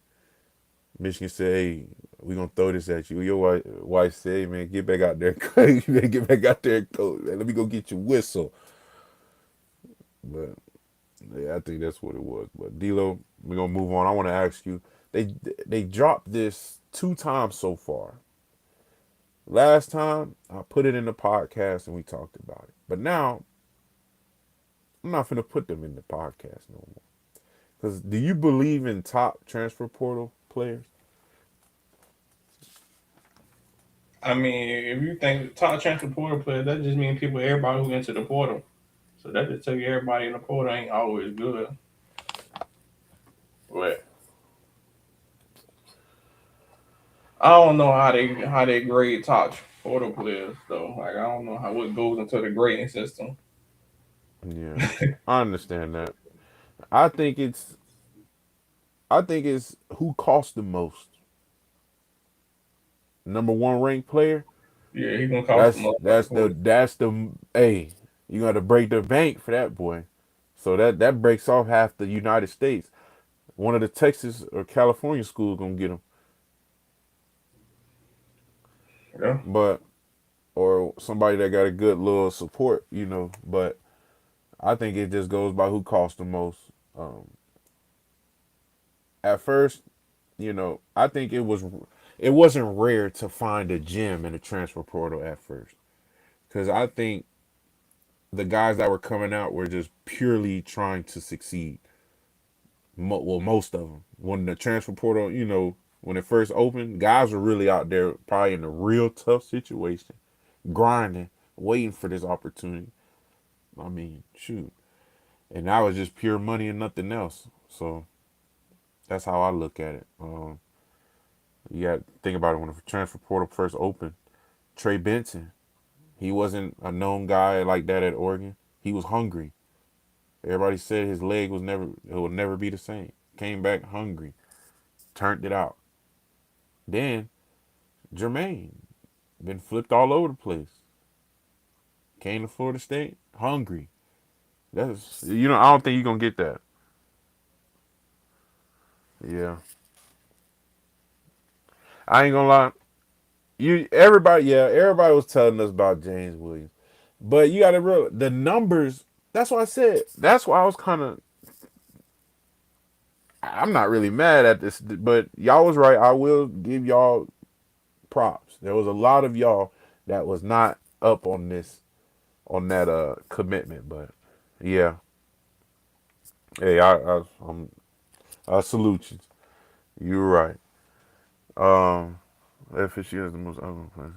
Michigan said, "Hey, we gonna throw this at you." Your wife said, "Hey, man, get back out there, you better get back out there and coach. Man. Let me go get your whistle." But yeah, I think that's what it was. But D'Lo, we're gonna move on. I want to ask you. They they dropped this 2 times so far. Last time I put it in the podcast and we talked about it. But now I'm not gonna put them in the podcast no more. Because do you believe in top transfer portal players? I mean, if you think top transfer portal player, that just means people, everybody who into the portal. So that just tell you everybody in the portal ain't always good. But I don't know how they grade top portal players though. Like I don't know how what goes into the grading system. Yeah, I understand that. I think it's I think it's who costs the most. Number one ranked player. Yeah, he gonna cost the That's most at the that's the portal. that's the hey. You got to break the bank for that boy. So that breaks off half the United States. One of the Texas or California schools gonna get him, Yeah. but or somebody that got a good little support. But I think it just goes by who costs the most. Um, at first, I think it wasn't rare to find a gem in the transfer portal at first, because I think the guys that were coming out were just purely trying to succeed. Well, most of them. When the transfer portal, when it first opened, guys were really out there, probably in a real tough situation, grinding, waiting for this opportunity. I mean, shoot. and that was just pure money and nothing else. So that's how I look at it. You got to think about it when the transfer portal first opened. Trey Benson, he wasn't a known guy like that at Oregon. He was hungry. Everybody said his leg was never, it will never be the same. Came back hungry, turned it out. Then Jermaine been flipped all over the place. Came to Florida State hungry. That's I don't think you're gonna get that. Yeah, I ain't gonna lie. Everybody was telling us about James Williams, but you got to realize the numbers. That's what I said. That's why I was kind of. I'm not really mad at this, but y'all was right. I will give y'all props. There was a lot of y'all that was not up on this on that commitment, but yeah. Hey, I salute you. You're right. Um, FSU is the most ugly place.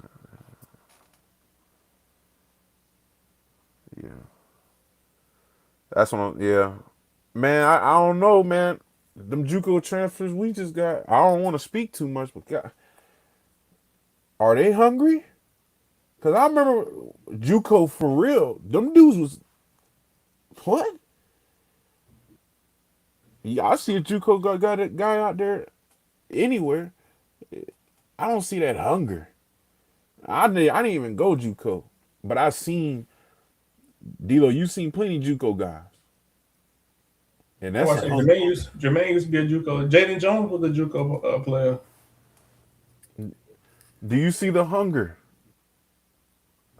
Yeah, that's what. Yeah, man. I don't know, man. Them JUCO transfers we just got. I don't want to speak too much, but God, are they hungry? Cause I remember JUCO for real. Them dudes was what? Yeah, I see a JUCO got a guy out there anywhere. I don't see that hunger. I didn't even go JUCO, but I seen D'Lo. You seen plenty JUCO guys, and I that's watched hung. Jermaine used to be a JUCO. Jaden Jones was a JUCO player. Do you see the hunger?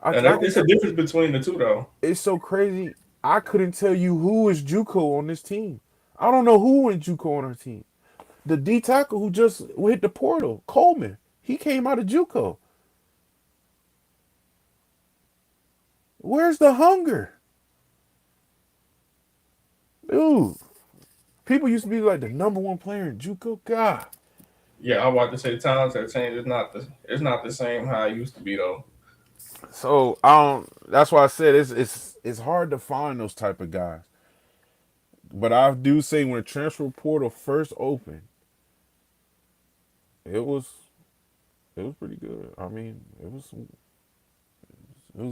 And I can. it's a difference between the two, though. It's so crazy. I couldn't tell you who is JUCO on this team. I don't know who in JUCO on our team. The D tackle who just hit the portal, Coleman. He came out of JUCO. Where's the hunger, dude? People used to be like the number one player in JUCO. God. Yeah, I want to say times have changed. It's not the same how it used to be though. So I don't. That's why I said it's hard to find those type of guys. But I do say when the transfer portal first opened, it was it was pretty good. I mean, it was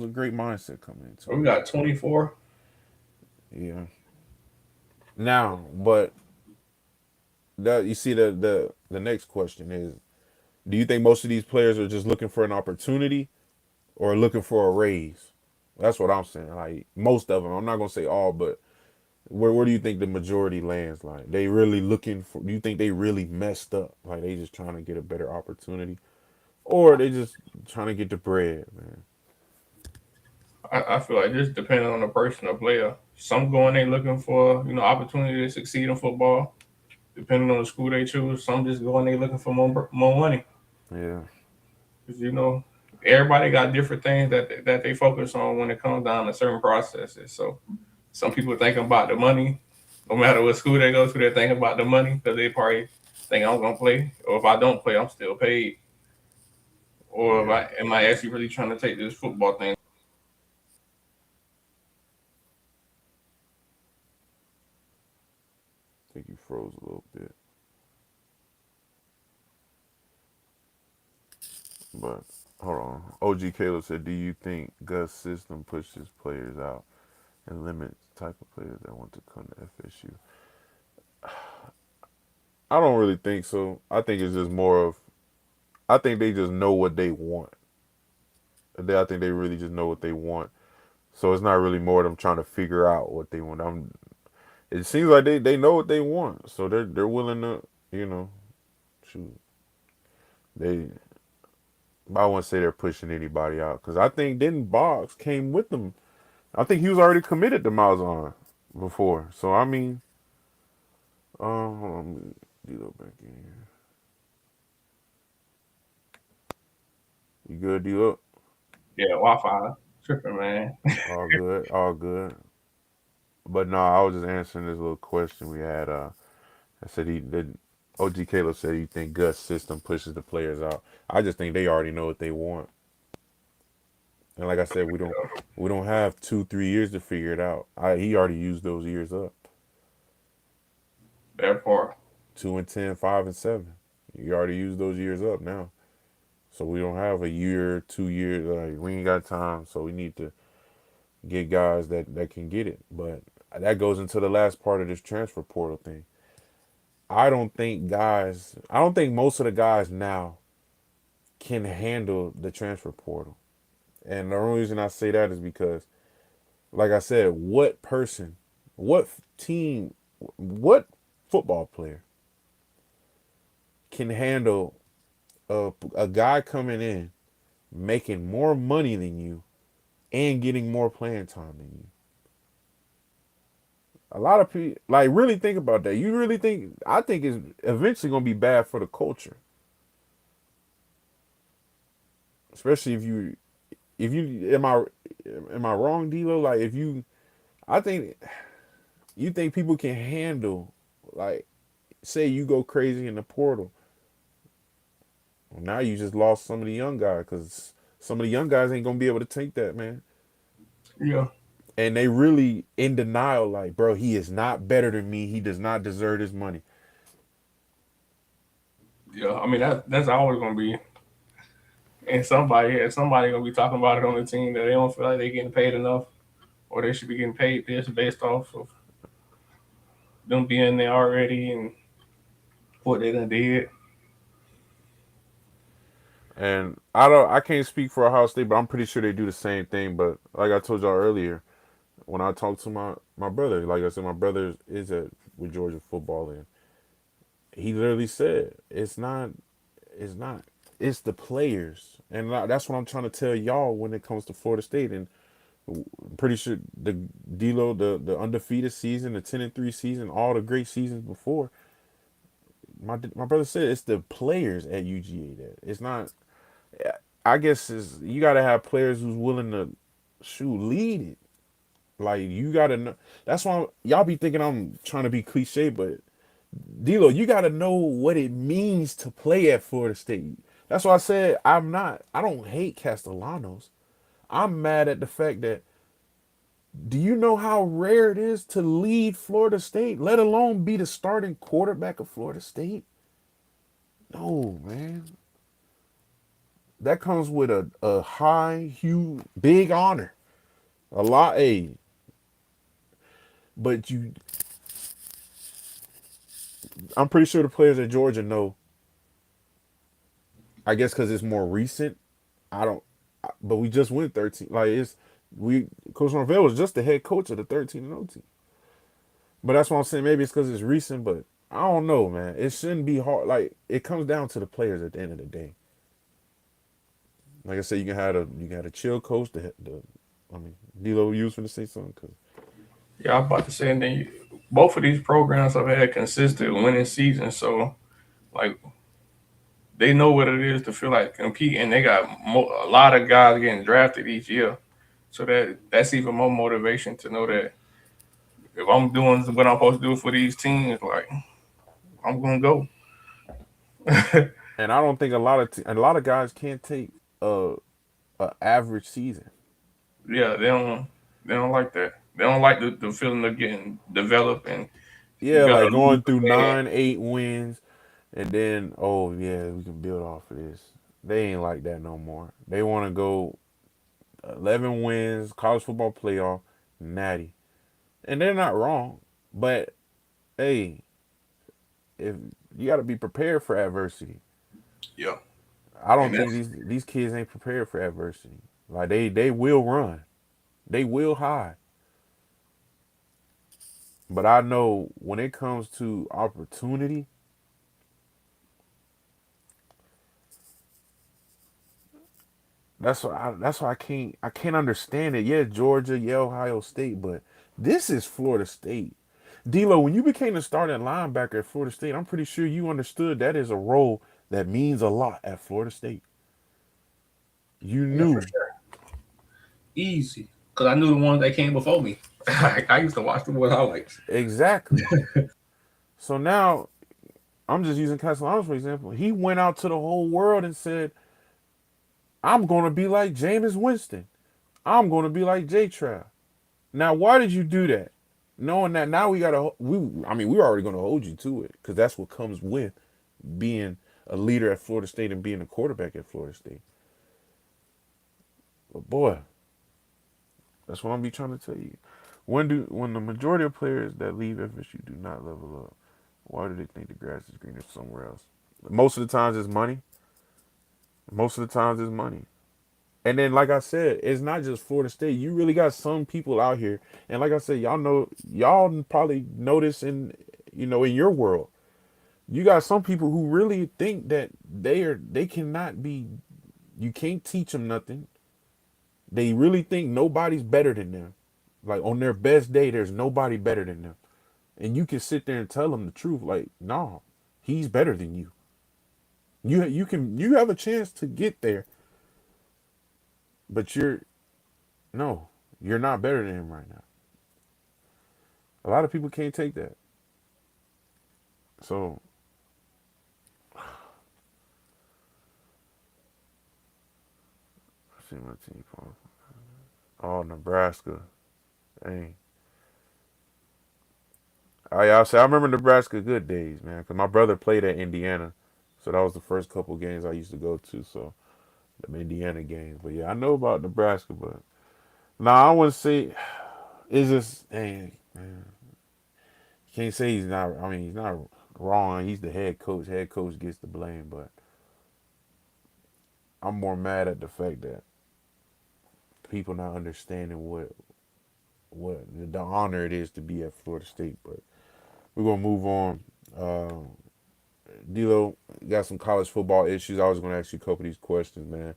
a great mindset coming into We it. got 24. Yeah. Now, but that you see the next question is, do you think most of these players are just looking for an opportunity or looking for a raise? That's what I'm saying. Like most of them, I'm not gonna say all, but where do you think the majority lands? Like they really looking for? Do you think they really messed up? Like they just trying to get a better opportunity, or they just trying to get the bread, man? I feel like this depending on the person or player. Some going they looking for opportunity to succeed in football. Depending on the school they choose, some just going they looking for more money. Yeah, 'Cause, everybody got different things that they focus on when it comes down to certain processes. So some people thinking about the money, no matter what school they go to, they're thinking about the money because they probably think I'm gonna play, or if I don't play, I'm still paid. Or if yeah. I am I actually really trying to take this football thing? I think you froze a little bit, but hold on. OG Caleb said, "Do you think Gus' system pushes players out and limits the type of players that want to come to FSU?" I don't really think so. I think it's just more of I think they just know what they want. I think they really just know what they want. So it's not really more of them trying to figure out what they want. It seems like they know what they want. So they're willing to, you know, shoot. They I wouldn't say they're pushing anybody out because I think didn't Boggs came with them. I think he was already committed to Malzahn before. So I mean, hold on, let me D-Lo back in here. You good, D-Lo? Yeah, Wi-Fi tripping, man. All good, all good. But no, I was just answering this little question we had. I said he did. OG Caleb said he think Gus' system pushes the players out. I just think they already know what they want. And like I said, we don't have 2 3 years to figure it out. He already used those years up. That part. 2 and 10, 5 and 7. You already used those years up now. So we don't have a year, 2 years. Like we ain't got time. So we need to get guys that can get it. But that goes into the last part of this transfer portal thing. I don't think most of the guys now can handle the transfer portal. And the only reason I say that is because, like I said, what team, what football player can handle a guy coming in making more money than you and getting more playing time than you? A lot of people like really think about that. You really think? I think it's eventually gonna be bad for the culture, especially if you am I wrong, D'Lo? Like if you, I think you think people can handle like say you go crazy in the portal. Well, now you just lost some of the young guys because some of the young guys ain't gonna be able to take that, man. Yeah. And they really in denial, like, bro, he is not better than me. He does not deserve his money. Yeah. I mean that's always gonna be, and somebody gonna be talking about it on the team that they don't feel like they're getting paid enough, or they should be getting paid this based off of them being there already and what they done did. And I can't speak for Ohio State, but I'm pretty sure they do the same thing. But like I told y'all earlier, when I talked to my brother, like I said, my brother is at with Georgia football, and he literally said it's not it's the players, and that's what I'm trying to tell y'all when it comes to Florida State. And I'm pretty sure the D'Lo, the undefeated season, the 10-3 season, all the great seasons before. My brother said it's the players at UGA that it's not. I guess is you got to have players who's willing to shoot lead it. Like you got to know. That's why y'all be thinking I'm trying to be cliche, but D'Lo, you got to know what it means to play at Florida State. That's why I said I'm not. I don't hate Castellanos. I'm mad at the fact that do you know how rare it is to lead Florida State, let alone be the starting quarterback of Florida State? No, man. That comes with a high, huge, big honor. A lot, a. But I'm pretty sure the players at Georgia know. I guess because it's more recent. I don't. But we just went 13. Like it's we. Coach Norvell was just the head coach of the 13-0 team. But that's what I'm saying. Maybe it's because it's recent, but I don't know, man. It shouldn't be hard. Like it comes down to the players at the end of the day. Like I said, you can have a chill coach. I mean, D'Lo used for the say something because Yeah, I was about to say, and then both of these programs have had consistent winning seasons, so like they know what it is to feel like competing. They got a lot of guys getting drafted each year, so that's even more motivation to know that if I'm doing what I'm supposed to do for these teams, like I'm gonna go. and I don't think a lot of guys can't take a average season. Yeah, they don't like that. They don't like the feeling of getting developed and you Yeah, gotta like lose going the through man. 9 8 wins, and then oh yeah, we can build off of this. They ain't like that no more. They want to go 11 wins, college football playoff, natty, and they're not wrong. But hey, if you got to be prepared for adversity. Yeah, I and don't think that's these kids ain't prepared for adversity. Like they will run, they will hide. But I know when it comes to opportunity, that's why I can't understand it. Yeah, Georgia, yeah, Ohio State, but this is Florida State. D'Lo, when you became the starting linebacker at Florida State, I'm pretty sure you understood that is a role that means a lot at Florida State. You yeah for knew sure easy because I knew the ones that came before me. I used to watch them with highlights. exactly. So now I'm just using Castellanos for example. He went out to the whole world and said, "I'm going to be like Jameis Winston." I'm going to be like J Trav. Now, why did you do that? Knowing that now we got to, I mean, we're already going to hold you to it because that's what comes with being a leader at Florida State and being a quarterback at Florida State. But boy, that's what I'm be trying to tell you. When the majority of players that leave FSU do not level up, why do they think the grass is greener somewhere else? Most of the times it's money. Most of the times it's money. And then, like I said, it's not just Florida State. You really got some people out here, and like I said, y'all probably notice in your world, you got some people who really think that they cannot be. You can't teach them nothing. They really think nobody's better than them. Like on their best day, there's nobody better than them, and you can sit there and tell them the truth. Like, no, he's better than you. You have a chance to get there, but no, you're not better than him right now. A lot of people can't take that. So, let's see my team. Oh, Nebraska. Dang. I'll say I remember Nebraska good days, man, because my brother played at Indiana, so that was the first couple games I used to go to. So the Indiana games, but yeah, I know about Nebraska, but nah, I wouldn't say it's just dang, man. You can't say he's not. I mean, he's not wrong. He's the head coach. Head coach gets the blame, but I'm more mad at the fact that people not understanding what the honor it is to be at Florida State. But we're gonna move on. D'Lo got some college football issues. I was gonna ask you a couple of these questions, man.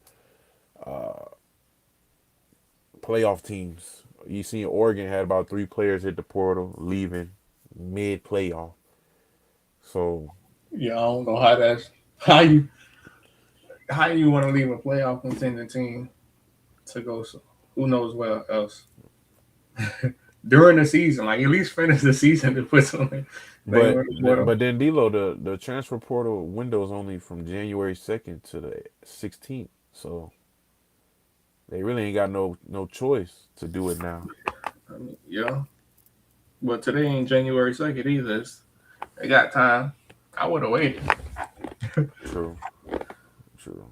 Playoff teams. You seen Oregon had about 3 players hit the portal, leaving mid playoff. So Yeah, I don't know how that's how you want to leave a playoff contending team to go. So who knows where else during the season? Like at least finish the season to put something. They but were in the portal. but then D'Lo, the transfer portal window is only from January 2nd to the 16th. So they really ain't got no choice to do it now. I mean, yeah, but today ain't January 2nd either. They got time. I would have waited. True, true.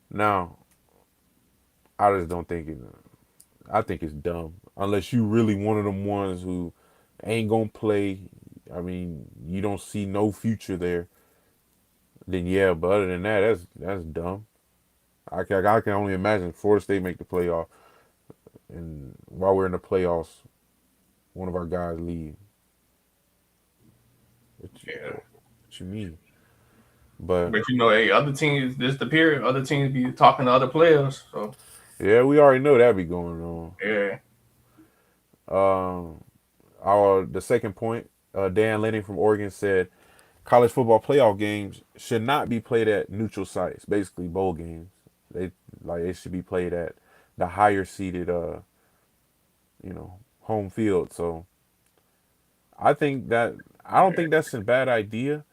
Now I just don't think it. I think it's dumb unless you really one of them ones who ain't gonna play. I mean, you don't see no future there. Then yeah, but other than that, that's dumb. I can only imagine Florida State make the playoff, and while we're in the playoffs, one of our guys leave. Yeah, What you mean? But but hey, other teams. This the period. Other teams be talking to other players. So yeah, we already know that be going on. yeah, Our the second point, Dan Lenny from Oregon said college football playoff games should not be played at neutral sites, basically bowl games. They they should be played at the higher seated home field. So I think that I don't think that's a bad idea,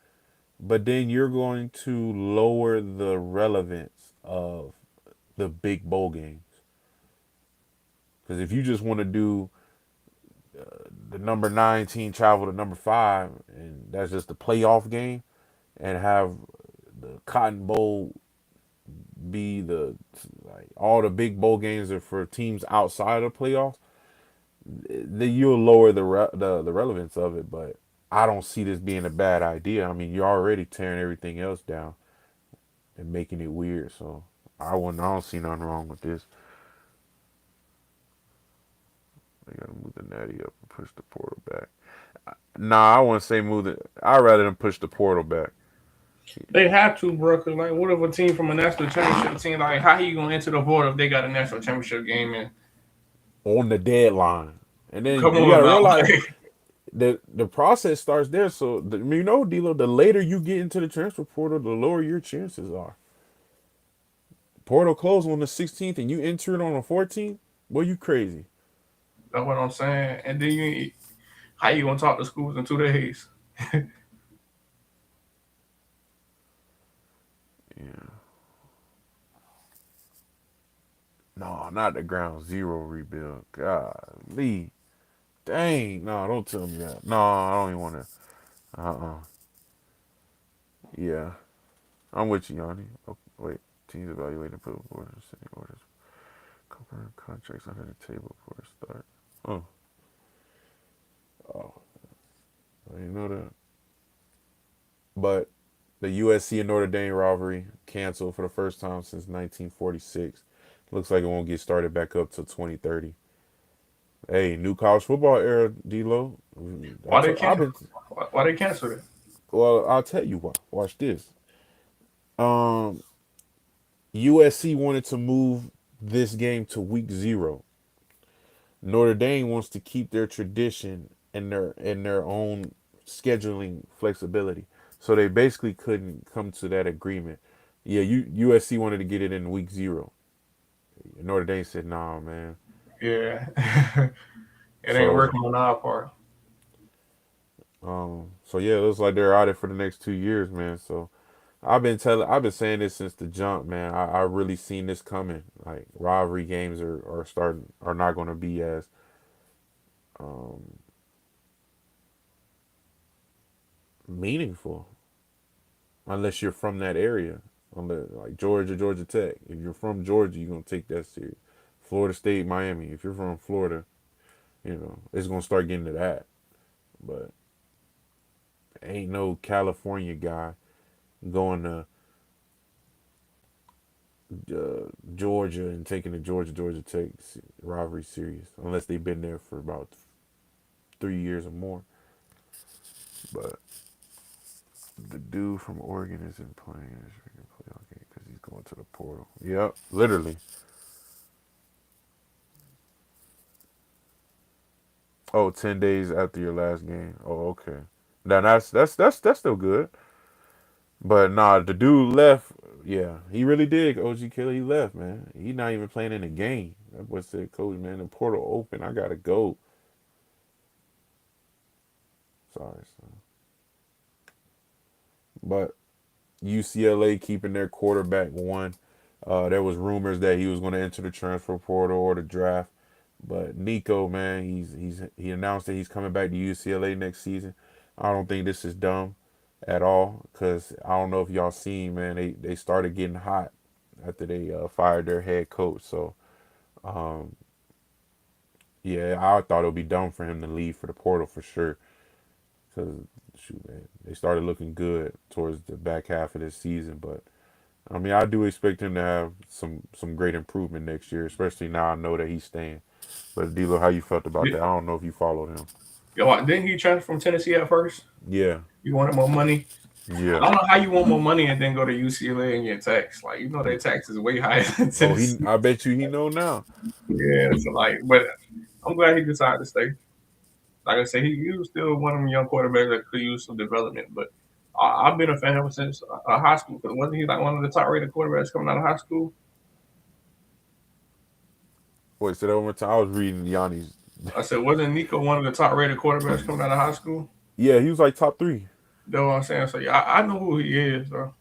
but then you're going to lower the relevance of the big bowl games. Because if you just want to do the number 9 team travel to number 5, and that's just the playoff game, and have the Cotton Bowl be the like all the big bowl games are for teams outside of playoffs, then you'll lower the relevance of it. But I don't see this being a bad idea. I mean, you're already tearing everything else down and making it weird. So I don't see nothing wrong with this. They gotta move the natty up and push the portal back. Nah, I wouldn't say move it. I'd rather than push the portal back. they have to, bro. Cause like, what if a team from a national championship team, like, how you gonna enter the portal if they got a national championship game and On the deadline. And then come you on gotta now? realize the process starts there. So D'Lo, the later you get into the transfer portal, the lower your chances are. Portal closed on the 16th, and you enter it on the 14th. Boy, you crazy. That's what I'm saying. And then how you gonna talk to schools in 2 days? Yeah. No, not the ground zero rebuild. Golly. Dang. No, don't tell me that. No, I don't even want to. Uh-uh. Yeah. I'm with you, Yanni. Oh, wait. Teams evaluating put orders, sending orders. Confirm contracts under the table for a start. Oh. Oh. I didn't know that. But the USC and Notre Dame rivalry canceled for the first time since 1946. Looks like it won't get started back up till 2030. Hey, new college football era, D-Lo. Why they I've cancel? been. Why they cancel it? Well, I'll tell you why. Watch this. Um, USC wanted to move this game to week 0. Notre Dame wants to keep their tradition and their own scheduling flexibility. So they basically couldn't come to that agreement. Yeah, USC wanted to get it in week 0. Notre Dame said, "Nah, man." Yeah, it ain't So working on our part. so yeah, it looks like they're out it for the next 2 years, man. So I've been saying this since the jump, man. I really seen this coming. Like rivalry games are not going to be as um, meaningful unless you're from that area. Like Georgia, Georgia Tech. If you're from Georgia, you're gonna take that serious. Florida State, Miami. If you're from Florida, it's gonna start getting to that. But ain't no California guy going to Georgia and taking the Georgia Tech rivalry serious unless they've been there for about 3 years or more. But the dude from Oregon isn't playing this playoff game because he's going to the portal. Yep, literally. Oh, 10 days after your last game. Oh, okay. Now that's still good. But nah, the dude left. Yeah, he really did. OG Killer, he left, man. He not even playing in the game. That boy said, "Coach, man, the portal open. I gotta go." Sorry, son. But UCLA keeping their quarterback one. There was rumors that he was going to enter the transfer portal or the draft, but Nico, man, he announced that he's coming back to UCLA next season. I don't think this is dumb at all because I don't know if y'all seen, man, they started getting hot after they fired their head coach. So yeah, I thought it would be dumb for him to leave for the portal for sure because shoot, man, they started looking good towards the back half of this season, but. I mean, I do expect him to have some great improvement next year, especially now I know that he's staying. But D'Lo, how you felt about that? I don't know if you followed him. Yo, didn't he transfer from Tennessee at first? Yeah, You wanted more money. I yeah. don't know how you want more money and then go to UCLA and get taxed. Like their tax is way higher than Oh, he. Tennessee. I bet you he know now. Yeah, so but I'm glad he decided to stay. Like I said, he was still one of them young quarterbacks that could use some development. But I've been a fan ever since high school. Because wasn't he like one of the top rated quarterbacks coming out of high school? Wait, say that one more time. I was reading Yanni's. I said, wasn't Nico one of the top rated quarterbacks coming out of high school? Yeah, he was like top 3. That's what I'm saying. So yeah, I know who he is. So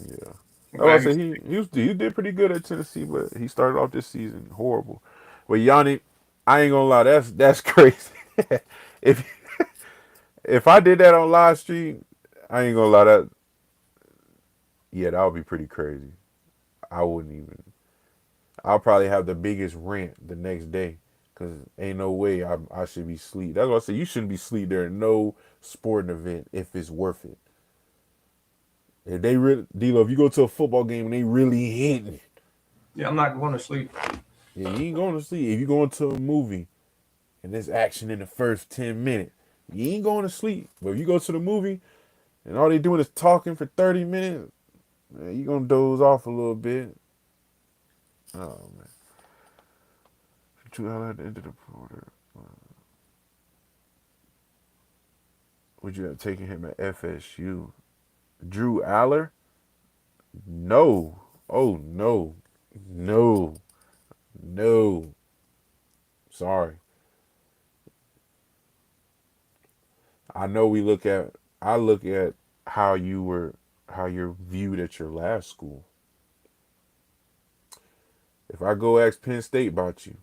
Yeah. I'm Oh, I glad said he's. he did pretty good at Tennessee, but he started off this season horrible. But Yanni, I ain't gonna lie, that's crazy. if if I did that on live stream, I ain't gonna lie, that would be pretty crazy. I wouldn't even. I'll probably have the biggest rant the next day because ain't no way I should be sleep. That's why I say you shouldn't be sleep during no sporting event if it's worth it. If they really, D-Lo, if you go to a football game and they really hitting, Yeah, I'm not going to sleep. yeah, you ain't going to sleep. If you going to a movie and there's action in the first 10 minutes, you ain't going to sleep. But if you go to the movie and all they doing is talking for 30 minutes, man, you going to doze off a little bit. Oh, man. 2 hours at the end of the quarter. Would you have taken him at FSU? Drew Aller? No. Oh no. No. No. Sorry. I know I look at how you're viewed at your last school. If I go ask Penn State about you,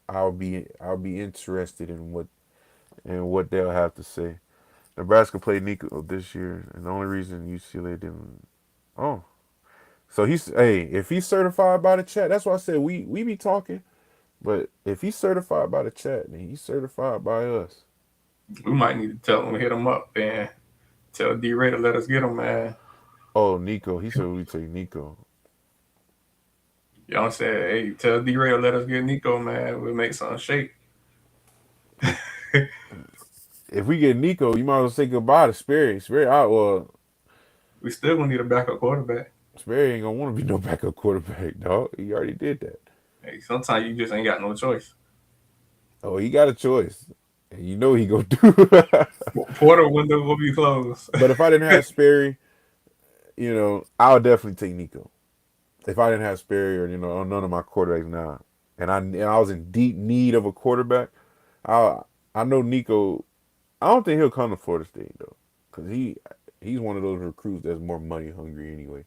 I'll be interested in what they'll have to say. Nebraska played Nico this year, and the only reason UCLA didn't. Oh, so if he's certified by the chat, that's why I said we be talking. But if he's certified by the chat, then he's certified by us. We might need to tell him, hit him up, and tell D-Ray to let us get him, man. Oh, Nico, he said we take Nico. You know what I'm saying? Hey, tell D-Ray to let us get Nico, man. We'll make something shake. If we get Nico, you might as well say goodbye to Sperry. Sperry, We still gonna need a backup quarterback. Sperry ain't gonna want to be no backup quarterback, dog. He already did that. Hey, sometimes you just ain't got no choice. Oh, he got a choice, and you know he gonna do. Porter window will be closed. But if I didn't have Sperry, I would definitely take Nico. If I didn't have Sperry or none of my quarterbacks now, and I was in deep need of a quarterback, I I know Nico. I don't think he'll come to Florida State though, because he's one of those recruits that's more money hungry anyway.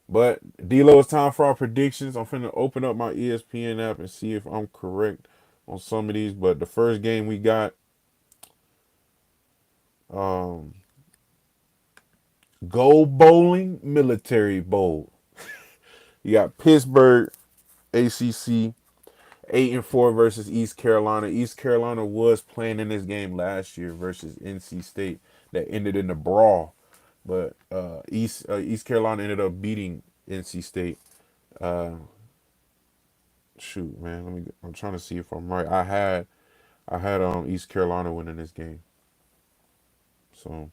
But D-Lo, it's time for our predictions. I'm finna open up my ESPN app and see if I'm correct on some of these. But the first game we got, um, Go Bowling Military Bowl. You got Pittsburgh ACC 8-4 versus East Carolina. East Carolina was playing in this game last year versus NC State that ended in a brawl, but East Carolina ended up beating NC State. Uh, Shoot, man, I'm trying to see if I'm right. I had East Carolina winning this game. So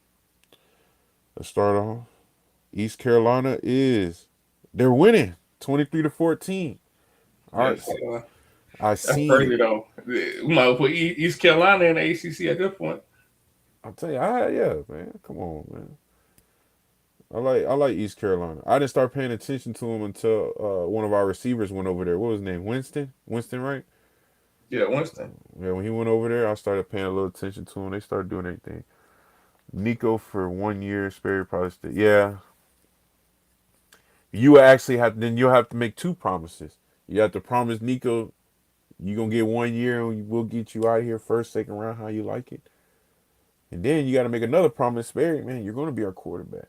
let's start off. East Carolina they're winning 23-14. All Yes, right, I that's seen crazy it. though. We might put East Carolina in the ACC at this point. I'll tell you, yeah, man. Come on, man. I like East Carolina. I didn't start paying attention to them until one of our receivers went over there. What was his name? Winston. Winston, right? Yeah, Winston. Yeah. When he went over there, I started paying a little attention to him. They started doing everything. Nico for 1 year. Sperry probably still. Yeah. You actually have. Then you'll have to make two promises. You have to promise Nico you gonna get 1 year and we'll get you out of here first, second round, how you like it. And then you got to make another promise, Sperry, man. You're gonna be our quarterback.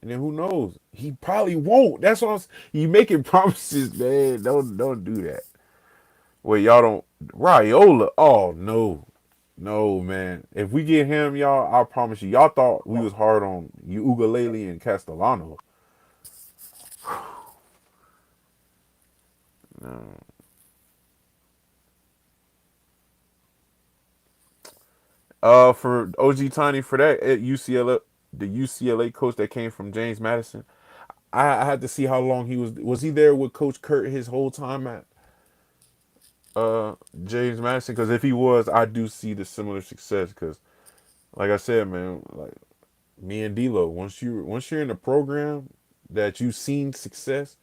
And then who knows? He probably won't. That's what you making promises, man. Don't do that. Wait, y'all don't Raiola. Oh no. No, man. If we get him, y'all, I promise you, y'all thought we was hard on you Ugalele and Castellano. No. For OG Tiny for that at UCLA, the UCLA coach that came from James Madison, I had to see how long he was he there with Coach Kurt his whole time at James Madison? Because if he was, I do see the similar success. Because like I said, man, like me and D'Lo, once you're in a program that you've seen success,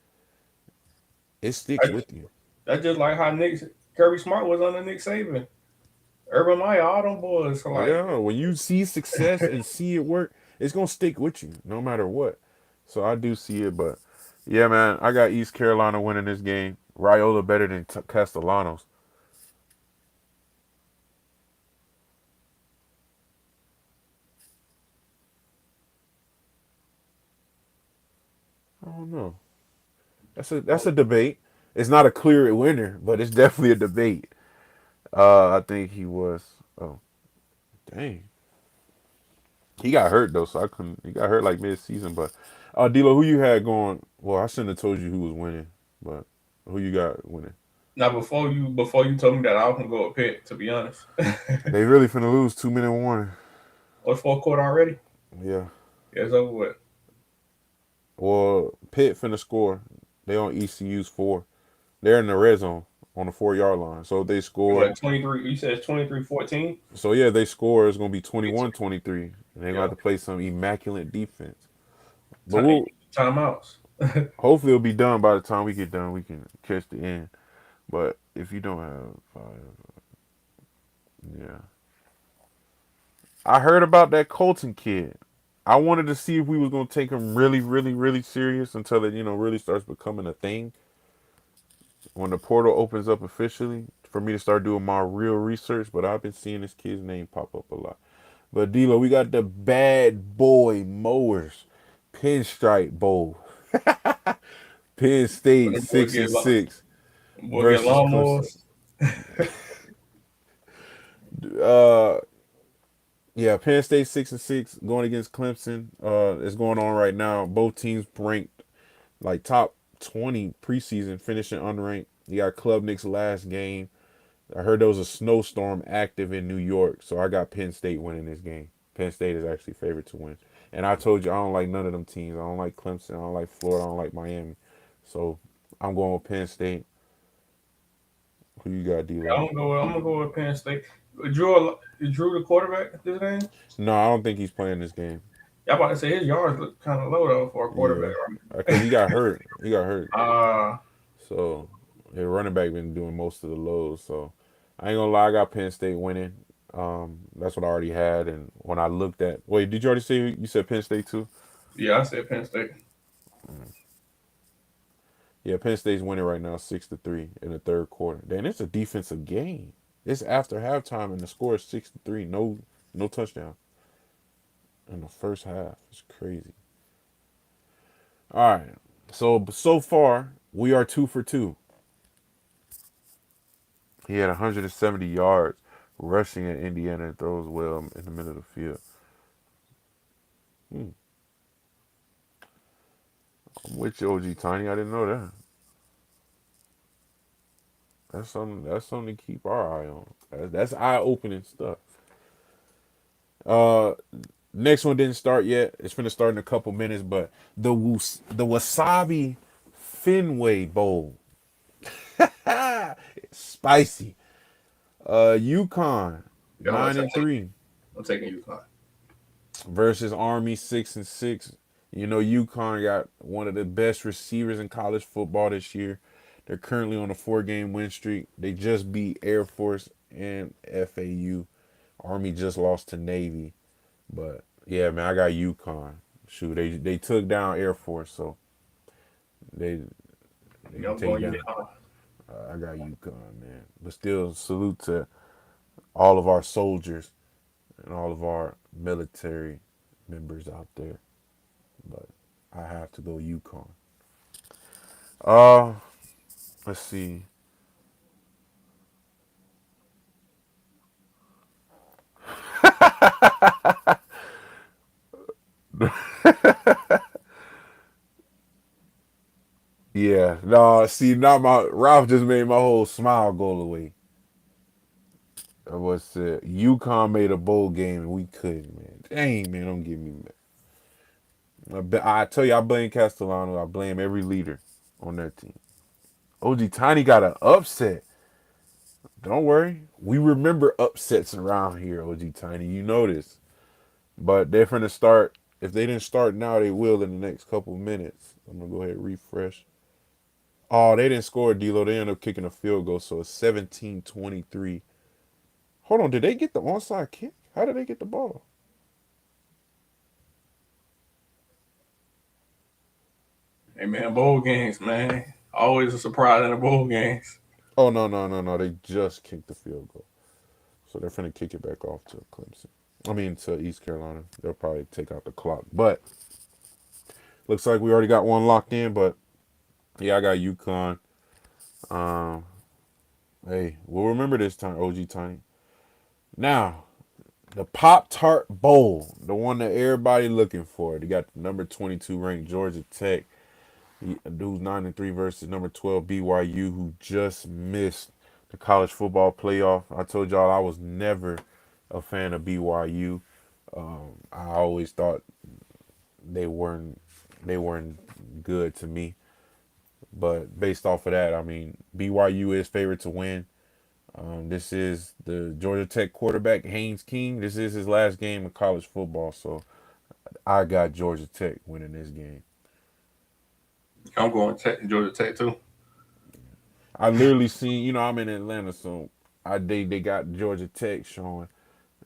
it sticks I, with you. that's just like how Kirby Smart was under Nick Saban. Urban Meyer, all them boys. So like, Yeah, when you see success and see it work, it's gonna stick with you no matter what. So I do see it, but yeah, man, I got East Carolina winning this game. Raiola better than Castellanos. I don't know. That's a debate. It's not a clear winner, but it's definitely a debate. I think he was. Oh, dang. He got hurt though, so I couldn't. He got hurt like mid-season, but D'Lo, who you had going? Well, I shouldn't have told you who was winning, but who you got winning? now before you told me that, I was gonna go with Pitt. To be honest, They really finna lose 2 minute warning. what's fourth quarter already? Yeah. Yeah, it's over with. Well, Pitt finna score. They on ECU's 4. They're in the red zone on the 4 yard line. So if they It score, was like 23. You said it's 23-14. so yeah, they score. It's gonna be 21-23, and they're gonna have Yeah, to play some immaculate defense. But time, we'll timeouts. hopefully it'll be done by the time we get done. We can catch the end. But if you don't have 5, yeah, I heard about that Colton kid. I wanted to see if we was gonna take him really, really, really serious until it, really starts becoming a thing. When the portal opens up officially, for me to start doing my real research. But I've been seeing this kid's name pop up a lot. But D'Lo, we got the bad boy mowers, Pinstripe Bowl, Penn State When the boys six and get six versus Clemson. lawnmowers, Uh, yeah, Penn State 6 and 6 going against Clemson. It's going on right now. Both teams ranked like top 20 preseason, finishing unranked. You got Club Nick's last game. I heard there was a snowstorm active in New York, so I got Penn State winning this game. Penn State is actually favored to win. And I told you I don't like none of them teams. I don't like Clemson. I don't like Florida. I don't like Miami. So I'm going with Penn State. Who you got, D-Lo? I'm gonna go with Penn State. Drew the quarterback this game. No, I don't think he's playing this game. Y'all about to say his yards look kind of low though for a quarterback, Yeah, because right? he got hurt. He got hurt. uh So the running back been doing most of the lows. So I ain't gonna lie, I got Penn State winning. That's what I already had. And when I looked at, wait, did you already say you said Penn State too? yeah, I said Penn State. Yeah, Penn State's winning right now, 6-3 in the third quarter. Then it's a defensive game. It's after halftime, and the score is 6-3. No, no touchdown in the first half. It's crazy. All right. So far we are 2 for 2. He had 170 yards rushing at Indiana and throws well in the middle of the field. Hmm. I'm with you, OG Tiny. I didn't know that. That's something. That's something to keep our eye on. That's eye opening stuff. Uh, Next one didn't start yet. It's gonna start in a couple minutes. But the Wasabi Fenway Bowl, it's spicy. Yukon Yeah, I'm, gonna nine say, and three I'm taking UConn. versus Army 6 and 6. UConn got one of the best receivers in college football this year. They're currently on a 4-game win streak. They just beat Air Force and FAU. Army just lost to Navy. But yeah, man, I got UConn. Shoot, they took down Air Force, so they they Yeah, can I'm take going down. UConn. I got UConn, man. But still, salute to all of our soldiers and all of our military members out there. But I have to go UConn. Uh, let's see. Yeah, no, see, not my Ralph just made my whole smile go away. I was UConn made a bowl game and we couldn't, man. Dang, man, don't get me mad. I tell you, I blame Castellano. I blame every leader on that team. OG Tiny got an upset. Don't worry, we remember upsets around here, OG Tiny. You know this, but they're gonna start. If they didn't start now, they will in the next couple minutes. I'm gonna go ahead and refresh. Oh, they didn't score, D'Lo. They ended up kicking a field goal, so it's 17-23. Hold on, did they get the onside kick? How did they get the ball? Hey man, bowl games, man. Always a surprise in the bowl games. Oh no, no, no, no. They just kicked the field goal. So they're finna kick it back off to Clemson. I mean to East Carolina. They'll probably take out the clock. But looks like we already got one locked in, but yeah, I got UConn. Um hey, we'll remember this time, OG Tiny. Now, the Pop Tart Bowl, the one that everybody looking for. They got the number 22 ranked Georgia Tech. Who's 9-3 versus number 12 BYU, who just missed the college football playoff. I told y'all I was never a fan of BYU. I always thought they weren't they weren't good to me. But based off of that, I mean BYU is favored to win. This is the Georgia Tech quarterback Haynes King. This is his last game of college football, so I got Georgia Tech winning this game. I'm going Georgia Tech too. I literally seen, I'm in Atlanta, so they got Georgia Tech showing.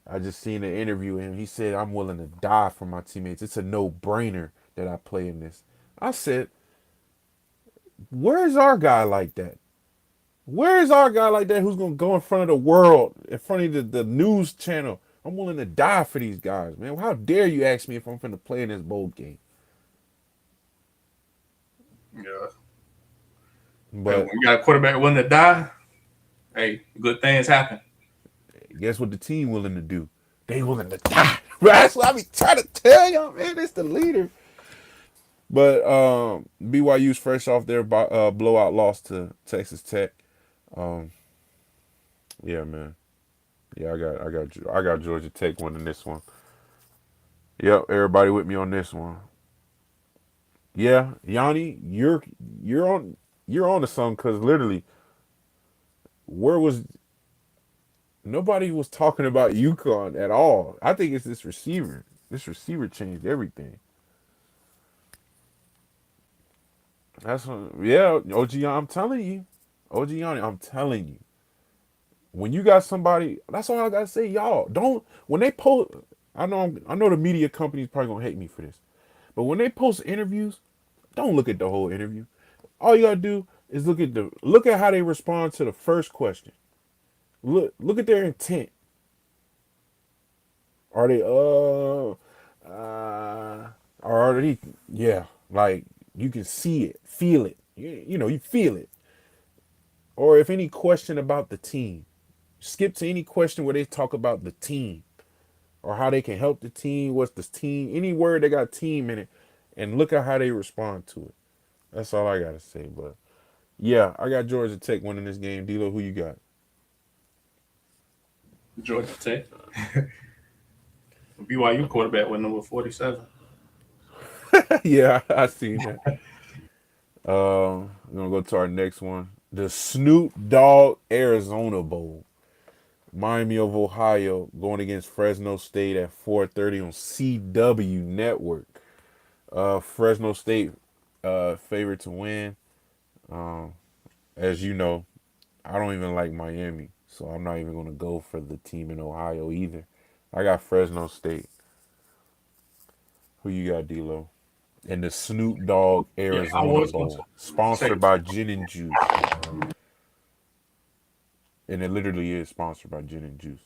I just seen an interview with him. He said, "I'm willing to die for my teammates. It's a no-brainer that I play in this." I said, "Where's our guy like that? Where is our guy like that who's gonna go in front of the world, in front of the news channel? I'm willing to die for these guys, man. How dare you ask me if I'm finna play in this bowl game?" Yeah. Hey, when But you got a quarterback willing to die, hey, good things happen. guess what the team willing to do? They willing to die. That's what I be trying to tell y'all, man. It's the leader. But BYU's fresh off their blowout loss to Texas Tech. Um, yeah, man. Yeah, I got Georgia Tech winning this one. Yep, everybody with me on this one. Yeah, Yanni, you're on you're on to something because literally, where was nobody was talking about UConn at all. I think it's this receiver. This receiver changed everything. That's what, yeah, OG. I'm telling you, OG Yanni, I'm telling you. When you got somebody, that's all I gotta say. Y'all don't when they post. I know the media companies probably gonna hate me for this, but when they post interviews, don't look at the whole interview. All you gotta do is look at how they respond to the first question. Look at their intent. Are they or are they yeah, like you can see it, feel it. You feel it. Or if any question about the team, skip to any question where they talk about the team or how they can help the team, what's the team, any word that got team in it, and look at how they respond to it. That's all I gotta say. But yeah, I got Georgia Tech winning this game. D'Lo, who you got? Georgia Tech. BYU quarterback with number 47. Yeah, I seen that. We're gonna go to our next one. The Snoop Dogg Arizona Bowl. Miami of Ohio going against Fresno State at 4:30 on CW Network. Fresno State favorite to win. Um, as you know, I don't even like Miami, so I'm not even gonna go for the team in Ohio either. I got Fresno State. Who you got, D'Lo? And the Snoop Dogg Yeah, I Arizona was going to Bowl, say. sponsored by Gin and Juice, and it literally is sponsored by Gin and Juice.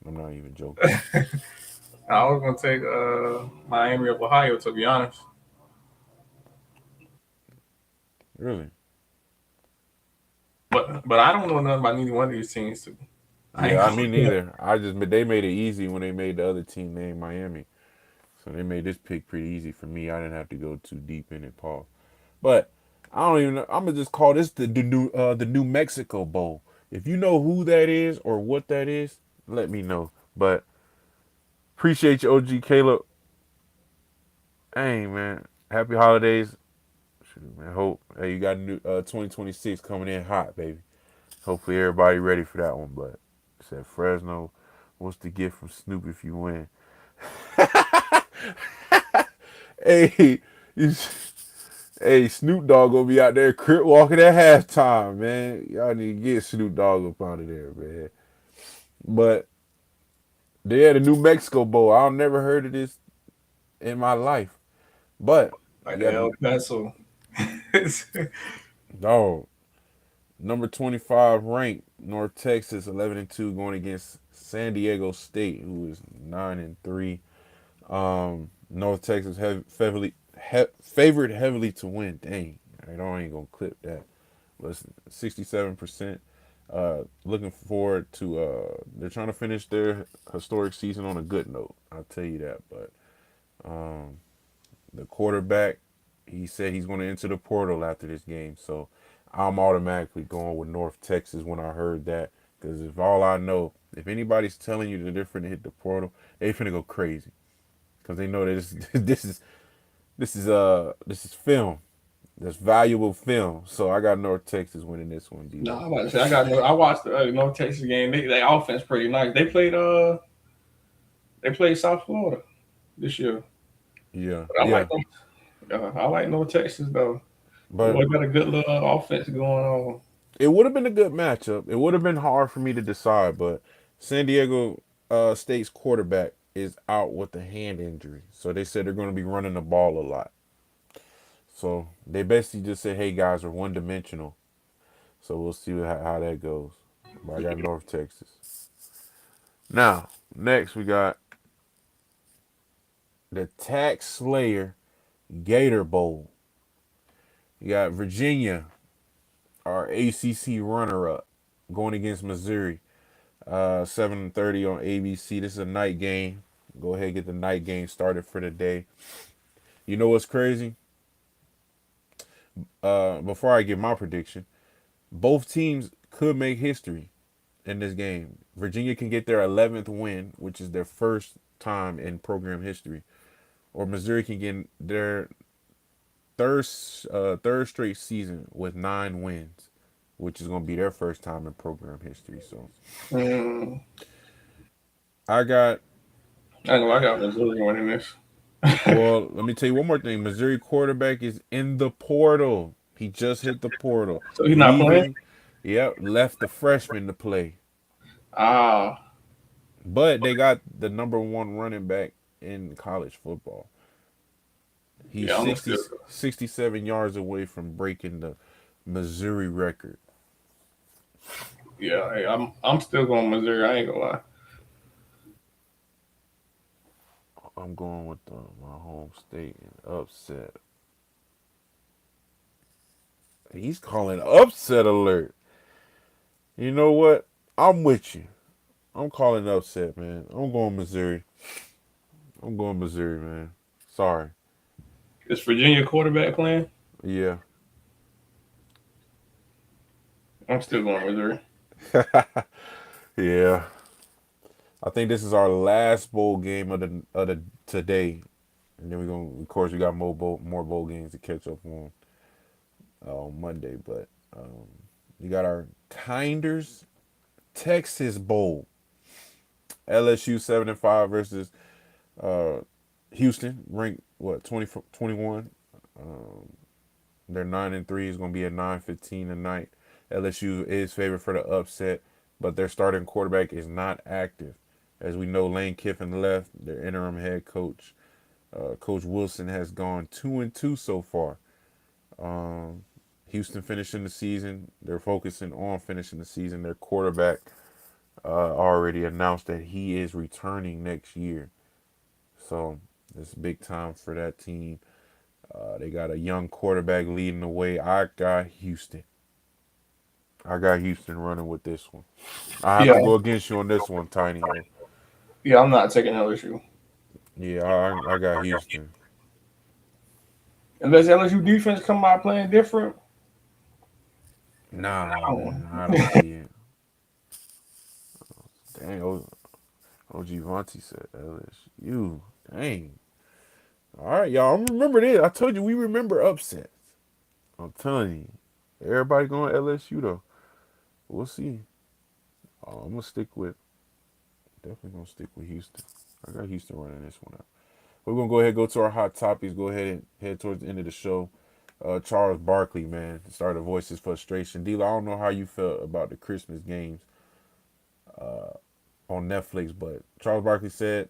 I'm not even joking. I was going to take Miami of Ohio, to be honest. Really? But I don't know nothing about neither one of these teams. Too. I ain't Yeah, I mean going. neither. But they made it easy when they made the other team name Miami, so they made this pick pretty easy for me. I didn't have to go too deep in it, Paul. But I don't even know. I'm gonna just call this the New Mexico Bowl. If you know who that is or what that is, let me know. But appreciate you, OG Caleb. Hey man, happy holidays. Shoot, man. Hope hey you got a new 2026 coming in hot, baby. Hopefully everybody ready for that one. But said Fresno, what's the gift from Snoop if you win? Hey, you, hey, Snoop Dogg gonna be out there crip walking at halftime, man. Y'all need to get Snoop Dogg up out of there, man. But they had a New Mexico Bowl. I've never heard of this in my life. But Like you the got El the Paso. dog number 25 ranked North Texas 11-2 going against San Diego State, who is 9-3. North Texas favored heavily to win. Dang, I ain't gonna clip that. But 67%. Looking forward to. They're trying to finish their historic season on a good note. I'll tell you that. But the quarterback, he said he's going to enter the portal after this game. So I'm automatically going with North Texas when I heard that. Because if all I know, if anybody's telling you that they're finna hit the portal, they finna go crazy. Because they know that this is film. That's valuable film. So I got North Texas winning this one, No, D-Lo. I'm about to say I got. No, I watched the North Texas game. They offense pretty nice. They played South Florida this year. Yeah, But I like yeah. them. I like North Texas though. But Boy, got a good little offense going on. it would have been a good matchup. It would have been hard for me to decide, but San Diego. State's quarterback is out with a hand injury, so they said they're going to be running the ball a lot. So they basically just said, "Hey guys, we're one dimensional." So we'll see how that goes. But I got North Texas. Now, next we got the Tax Slayer Gator Bowl. You got Virginia, our ACC runner-up, going against Missouri. 7:30 on ABC. This is a night game. Go ahead and get the night game started for the day. You know what's crazy? Before I give my prediction, both teams could make history in this game. Virginia can get their 11th win, which is their first time in program history, or Missouri can get their third third straight season with 9 wins, which is going to be their first time in program history. So Mm, I got. I know I got Missouri winning this. Well, let me tell you one more thing. Missouri quarterback is in the portal. He just hit the portal, So he's not playing. leaving. Yep, left the freshman to play. Ah, But they got the number one running back in college football. He's yeah, I'm still. 67 yards away from breaking the Missouri record. Yeah, hey, I'm still going Missouri. I ain't gonna lie. I'm going with my home state and upset. He's calling upset alert. You know what? I'm with you. I'm calling upset, man. I'm going Missouri. I'm going Missouri, man. Sorry. Is Virginia quarterback playing? Yeah. I'm still going Missouri. Yeah. I think this is our last bowl game of the today, and then we're gonna. Of course, we got more bowl games to catch up on Monday. But you got our Kinders Texas Bowl. LSU 7-5 versus uh, Houston, ranked what 21. They're 9-3. Is going to be at 9:15 tonight. LSU is favored for the upset, but their starting quarterback is not active. As we know, Lane Kiffin left. Their interim head coach, Coach Wilson, has gone 2-2 so far. Um, Houston finishing the season. They're focusing on finishing the season. Their quarterback already announced that he is returning next year. So it's big time for that team. They got a young quarterback leading the way. I got Houston. I got Houston running with this one. I have Yeah, to go against you on this one, Tiny. Though. yeah, I'm not taking LSU Yeah, I got Houston. unless LSU defense come out playing different. Nah, I don't- man, I don't see it. Dang, OG Vontae said LSU. Dang. All right, y'all. Remember this. I told you we remember upsets. I'm telling you. Everybody going LSU though. We'll see. I'm gonna stick with definitely gonna stick with Houston. I got Houston running this one out. We're gonna go ahead and go to our hot topics. Go ahead and head towards the end of the show. Charles Barkley, man, started to voice his frustration. D, I don't know how you felt about the Christmas games on Netflix, but Charles Barkley said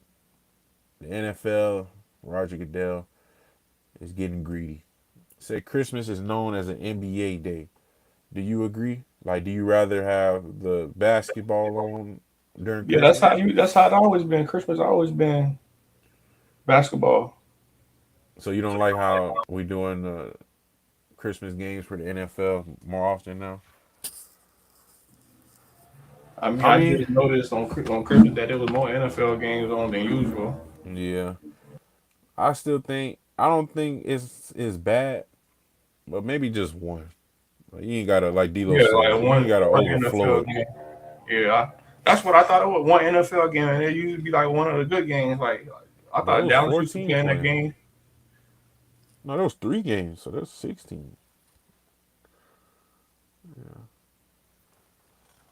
the NFL, Roger Goodell, is getting greedy. Said Christmas is known as an NBA day. Do you agree? Like, do you rather have the basketball on during Yeah, that's how Christmas? you. That's how it always been. Christmas always been basketball. So you don't like how we doing Christmas games for the NFL more often now? I mean, I I mean, did notice on Christmas that there was more NFL games on than usual. yeah. I don't think it's bad, but maybe just one. Like, you ain't gotta, like D'Lo Yeah, said, like you ain't gotta one overflow NFL it. game. Yeah, that's what I thought it was. One NFL game, and it used to be like one of the good games. Like I But it thought was Dallas used to 14 play in that playing. game. No, there was 3 games, so that's 16.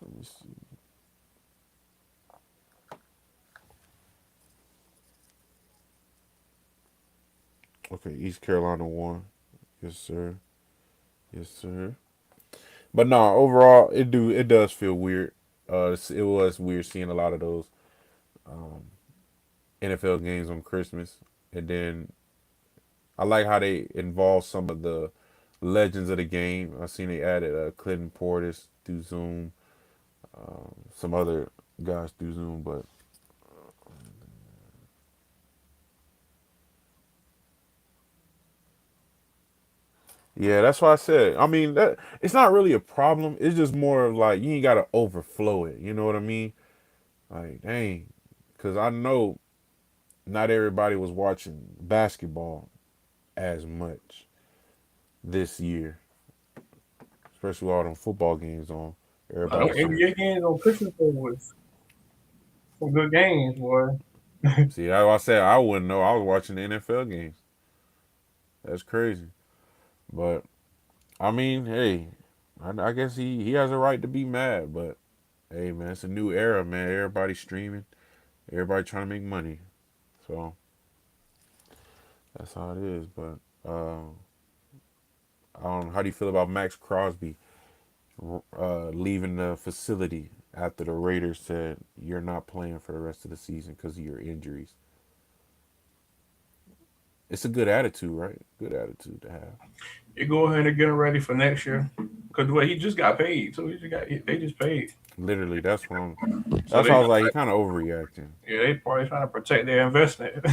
Let me see. Okay, East Carolina won. Yes, sir. Yes, sir. But no, overall, it does feel weird. It was weird seeing a lot of those NFL games on Christmas, and then I like how they involve some of the legends of the game. I seen they added Clinton Portis through Zoom, some other guys through Zoom, but yeah, that's why I said. I mean, that it's not really a problem. It's just more of like you ain't gotta overflow it. You know what I mean? Like, dang, because I know not everybody was watching basketball as much this year, especially with all them football games on. Everybody Them saying, NBA games on Christmas Day was some good games, boy. "See, that's why I said I wouldn't know. I was watching the NFL games. That's crazy." But I mean, hey, I guess he has a right to be mad. But hey, man, it's a new era, man. Everybody streaming, everybody trying to make money. So that's how it is. But I don't. How do you feel about Max Crosby leaving the facility after the Raiders said you're not playing for the rest of the season because of your injuries? It's a good attitude, right? Good attitude to have. You go ahead and get him ready for next year. Cause what he just got paid, so they just paid. Literally, that's what I'm. So That's they why I was like, he kind of overreacting. yeah, they probably trying to protect their investment.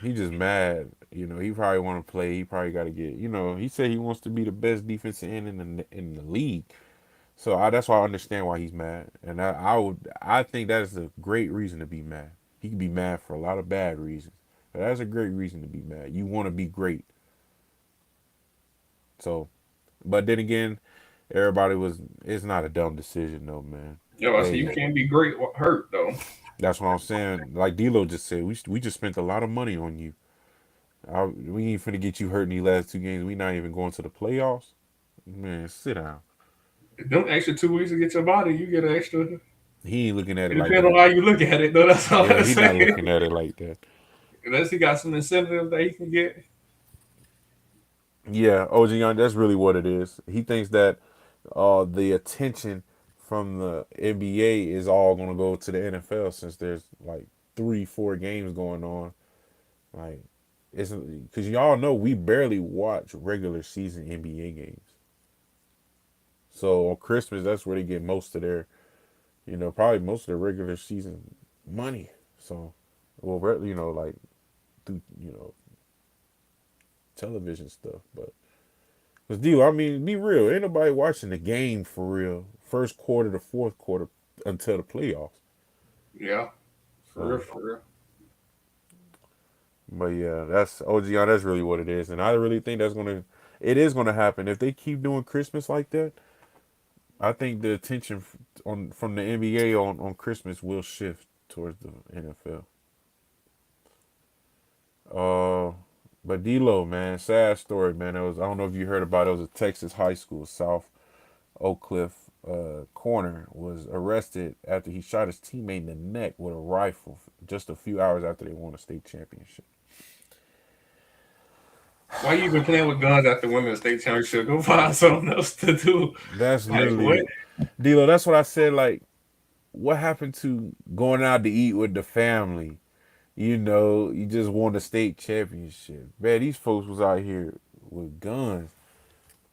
He just mad. You know, he probably want to play. He probably got to get. You know, he said he wants to be the best defensive end in the league. So that's why I understand why he's mad. And I think that is a great reason to be mad. He can be mad for a lot of bad reasons, but that's a great reason to be mad. You want to be great. So, but then again, everybody was. It's not a dumb decision though, man. Yo, I said you Hey, can't be great hurt though. that's what I'm saying. Like D'Lo just said, we just spent a lot of money on you. We ain't finna get you hurt in these last two games. We not even going to the playoffs. Man, sit down. Them extra 2 weeks to get your body, you get an extra. He ain't looking at It it like depends on that. how you look at it, though. That's all Yeah, I'm he not saying. looking at it like that. Unless he got some incentives that he can get. Yeah, OG Young, that's really what it is. He thinks that the attention from the NBA is all gonna go to the NFL since there's like 3, 4 games going on. Like it's because y'all know we barely watch regular season NBA games. So on Christmas, that's where they get most of their, probably most of their regular season money. So, well, like through television stuff, but. Cause D, I mean, be real. Ain't nobody watching the game for real. First quarter to fourth quarter until the playoffs. Yeah, for real, So, for real. but yeah, that's OGR. That's really what it is, and I really think it is gonna happen if they keep doing Christmas like that. I think the attention on from the NBA on Christmas will shift towards the NFL. But D'Lo, man, sad story, man. It was I don't know if you heard about it. It was a Texas high school, South Oak Cliff corner was arrested after he shot his teammate in the neck with a rifle just a few hours after they won a state championship. Why you even playing with guns after winning the state championship? Go find something else to do. That's Like what? literally, D'Lo. That's what I said. Like, what happened to going out to eat with the family? You just won the state championship. Man, these folks was out here with guns,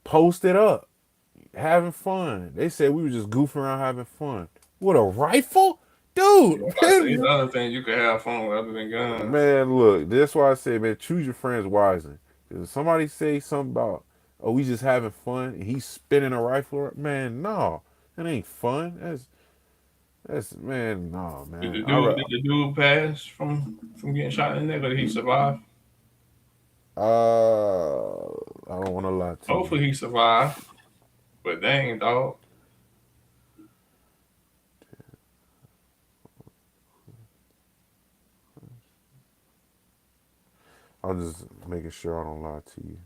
posted up, having fun. They said we were just goofing around having fun. With a rifle? Yeah, Dude, I say it's other things you could have fun with other than guns. man, look, that's why I say, man, choose your friends wisely. If somebody say something about, oh, we just having fun, and he's spinning a rifle, man, no, that ain't fun. That's man, no, Did man. the dude did the dude pass from getting shot in the neck, or did he survive? I don't want to lie to you. Hopefully he survived. But dang dog. I'm just making sure I don't lie to you.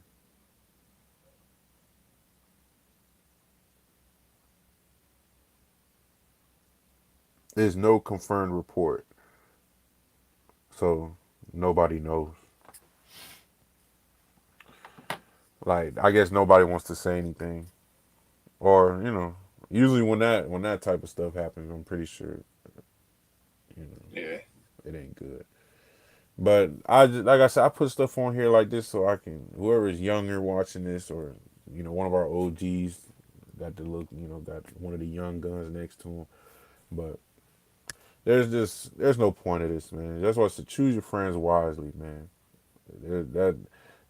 There's no confirmed report, so nobody knows. Like, I guess nobody wants to say anything, or usually when that type of stuff happens, I'm pretty sure you know Yeah. it ain't good. But I just, like I said, I put stuff on here like this so I can whoever is younger watching this or one of our OGs got to look got one of the young guns next to him. But there's no point of this, man. That's why I said choose your friends wisely, man. That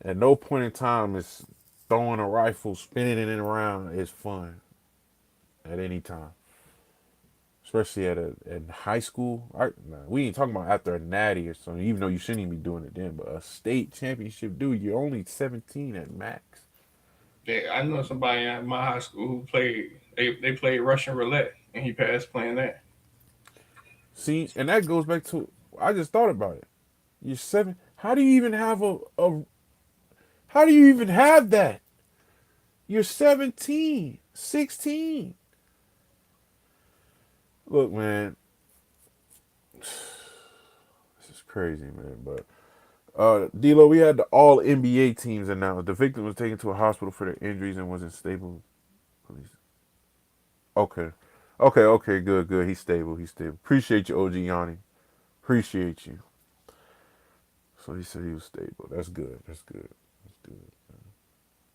at no point in time is throwing a rifle, spinning it around is fun at any time. Especially at high school. Nah, we ain't talking about after a natty or something, even though you shouldn't even be doing it then. But a state championship, dude, you're only 17 at max. Yeah, I know somebody at my high school who played. They played Russian roulette, and he passed playing that. See, and that goes back to I just thought about it. You're seven. How do you even have a how do you even have that? You're 17, 16. Look, man, this is crazy, man. But D'Lo, we had the all NBA teams announced. The victim was taken to a hospital for their injuries and was in stable. Police. Okay, okay. Good, good. He's stable. He's stable. Appreciate you, OG Yanni. Appreciate you. So he said he was stable. That's good. That's good. That's good.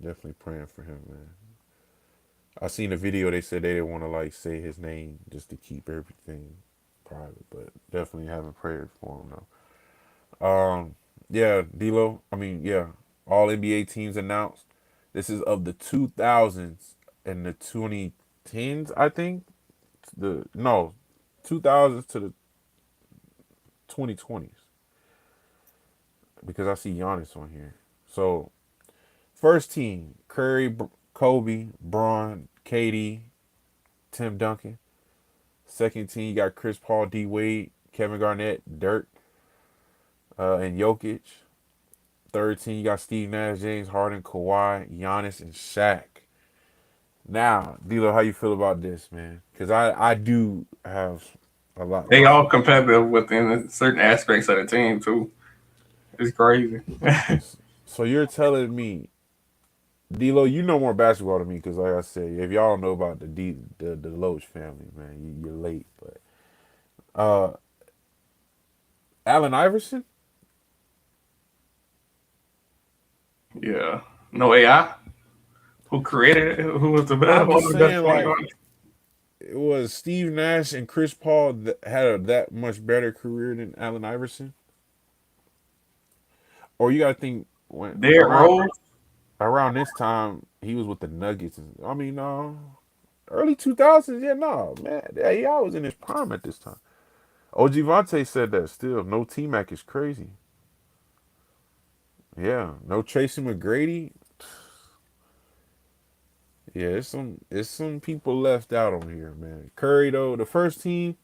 Definitely praying for him, man. I seen a video. They said they didn't want to like say his name just to keep everything private, but definitely having prayers for him though. Yeah, D'Lo. I mean, yeah, all NBA teams announced. This is of the 2000s and the 2010s, I think. The no, 2000s to the 2020s because I see Giannis on here. So first team: Curry, Kobe, Braun, KD, Tim Duncan. Second team, you got Chris Paul, D Wade, Kevin Garnett, Dirk, and Jokic. Third team, you got Steve Nash, James Harden, Kawhi, Giannis, and Shaq. Now, D'Lo, how you feel about this, man? Because I do have a lot. They all competitive within certain aspects of the team too. It's crazy. So you're telling me, D'Lo, you know more basketball than me, because like I said, if y'all don't know about the Loach family, man, you're late. But uh, Allen Iverson. Yeah, no AI. Who created it? Who was the best? I'm One just of the best saying, point like, guards? it was Steve Nash and Chris Paul that had that much better career than Allen Iverson? Or you got to think when Derrick Rose. around this time he was with the Nuggets. I mean, no, early 2000s. Yeah, no, man, yeah, I was in his prime at this time. OG Vante said that still. No T Mac is crazy. Yeah, no Tracy McGrady. Yeah, it's some people left out on here, man. Curry though, the first team,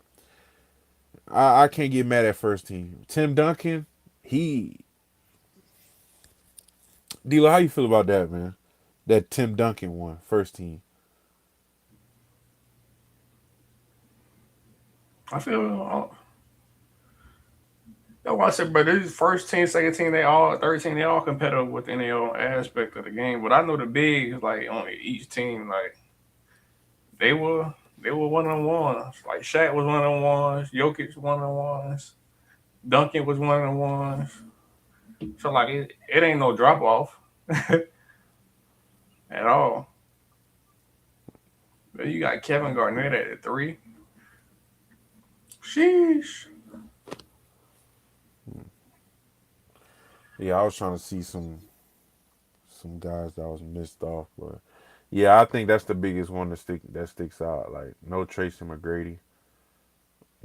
I can't get mad at first team. Tim Duncan, he D'Lo, how you feel about that, man? That Tim Duncan one, first team. I feel. That's why I said, but this first team, second team, they all 13, they all competitive within their own aspect of the game. But I know the bigs, like on each team, like they were one on ones. Like Shaq was one on ones, Jokic one on ones, Duncan was one on ones. So like it ain't no drop off at all. But you got Kevin Garnett at the three. Sheesh. Yeah, I was trying to see some guys that was missed off, but yeah, I think that's the biggest one that sticks out. Like no Tracy McGrady.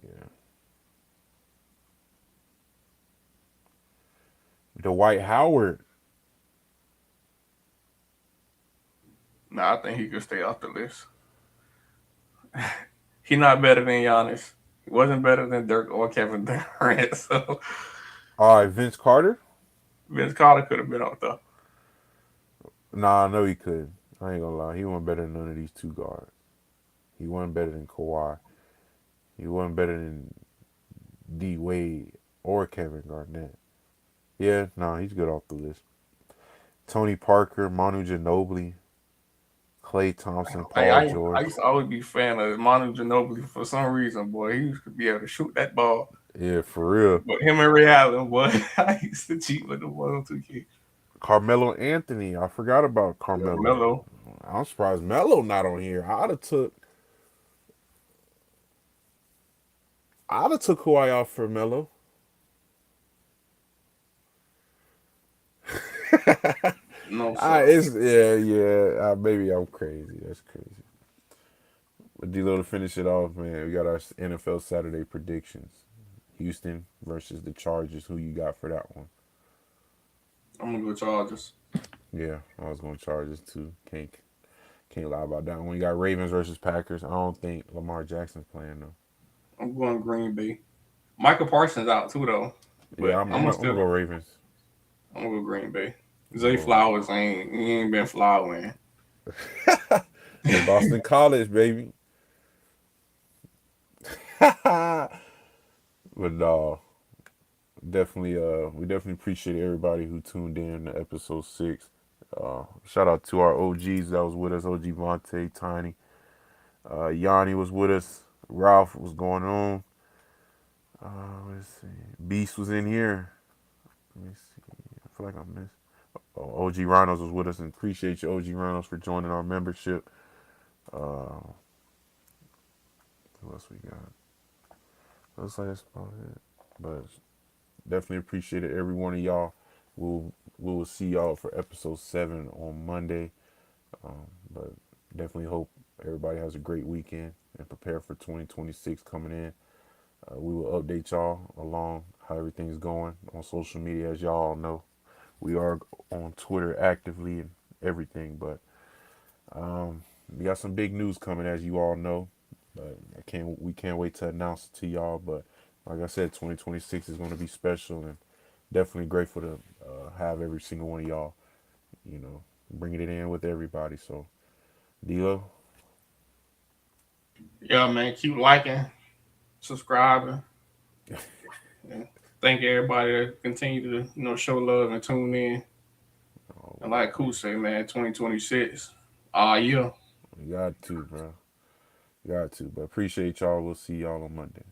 Yeah, Dwight Howard. Nah, I think he could stay off the list. He not better than Giannis. He wasn't better than Dirk or Kevin Durant. So All right, Vince Carter. Vince Carter could have been out there. Nah, I know he could. I ain't gonna lie, he wasn't better than none of these two guards. He wasn't better than Kawhi. He wasn't better than D Wade or Kevin Garnett. Yeah, nah, he's good off the list. Tony Parker, Manu Ginobili, Klay Thompson, I, Paul I I George. used to always be a fan of Manu Ginobili for some reason. Boy, he used to be able to shoot that ball. Yeah, for real. But him and Ray Allen, boy, I used to cheat with the boy on 2K. Carmelo Anthony. I forgot about Yeah, Carmelo. Melo. I'm surprised Melo not on here. I'd have took Kawhi off for Melo. No, sir. It's yeah. Maybe I'm crazy. That's crazy. But D-Lo, to finish it off, man, we got our NFL Saturday predictions. Houston versus the Chargers. Who you got for that one? I'm gonna go Chargers. Yeah, I was going Chargers too. Can't lie about that one. You got Ravens versus Packers. I don't think Lamar Jackson's playing though. I'm going Green Bay. Michael Parsons out too though, Yeah, but I'm gonna I'm gonna still go Ravens. I'm gonna go Green Bay. I'm Zay gonna go Flowers ain't he ain't been flowering. in Boston College, baby. But we definitely appreciate everybody who tuned in to episode 6. Shout out to our OGs that was with us. OG Vontae, Tiny, Yanni was with us. Ralph was going on. Let's see. Beast was in here. Let me see. I feel like I missed. OG Rhinos was with us, and appreciate you, OG Rhinos, for joining our membership. Uh, who else we got? Looks like that's about it. But definitely appreciate it, every one of y'all. We will see y'all for episode 7 on Monday. But definitely hope everybody has a great weekend and prepare for 2026 coming in. We will update y'all along how everything's going on social media, as y'all know. We are on Twitter actively and everything, but we got some big news coming, as you all know. But we can't wait to announce it to y'all. But like I said, 2026 is going to be special, and definitely grateful to have every single one of y'all, bringing it in with everybody. So, Dilo, Yeah, man, keep liking, subscribing. And thank everybody that continue to show love and tune in. And like Cool say, man, 2026. Yeah. you got to, bro. Got to. But appreciate y'all. We'll see y'all on Monday.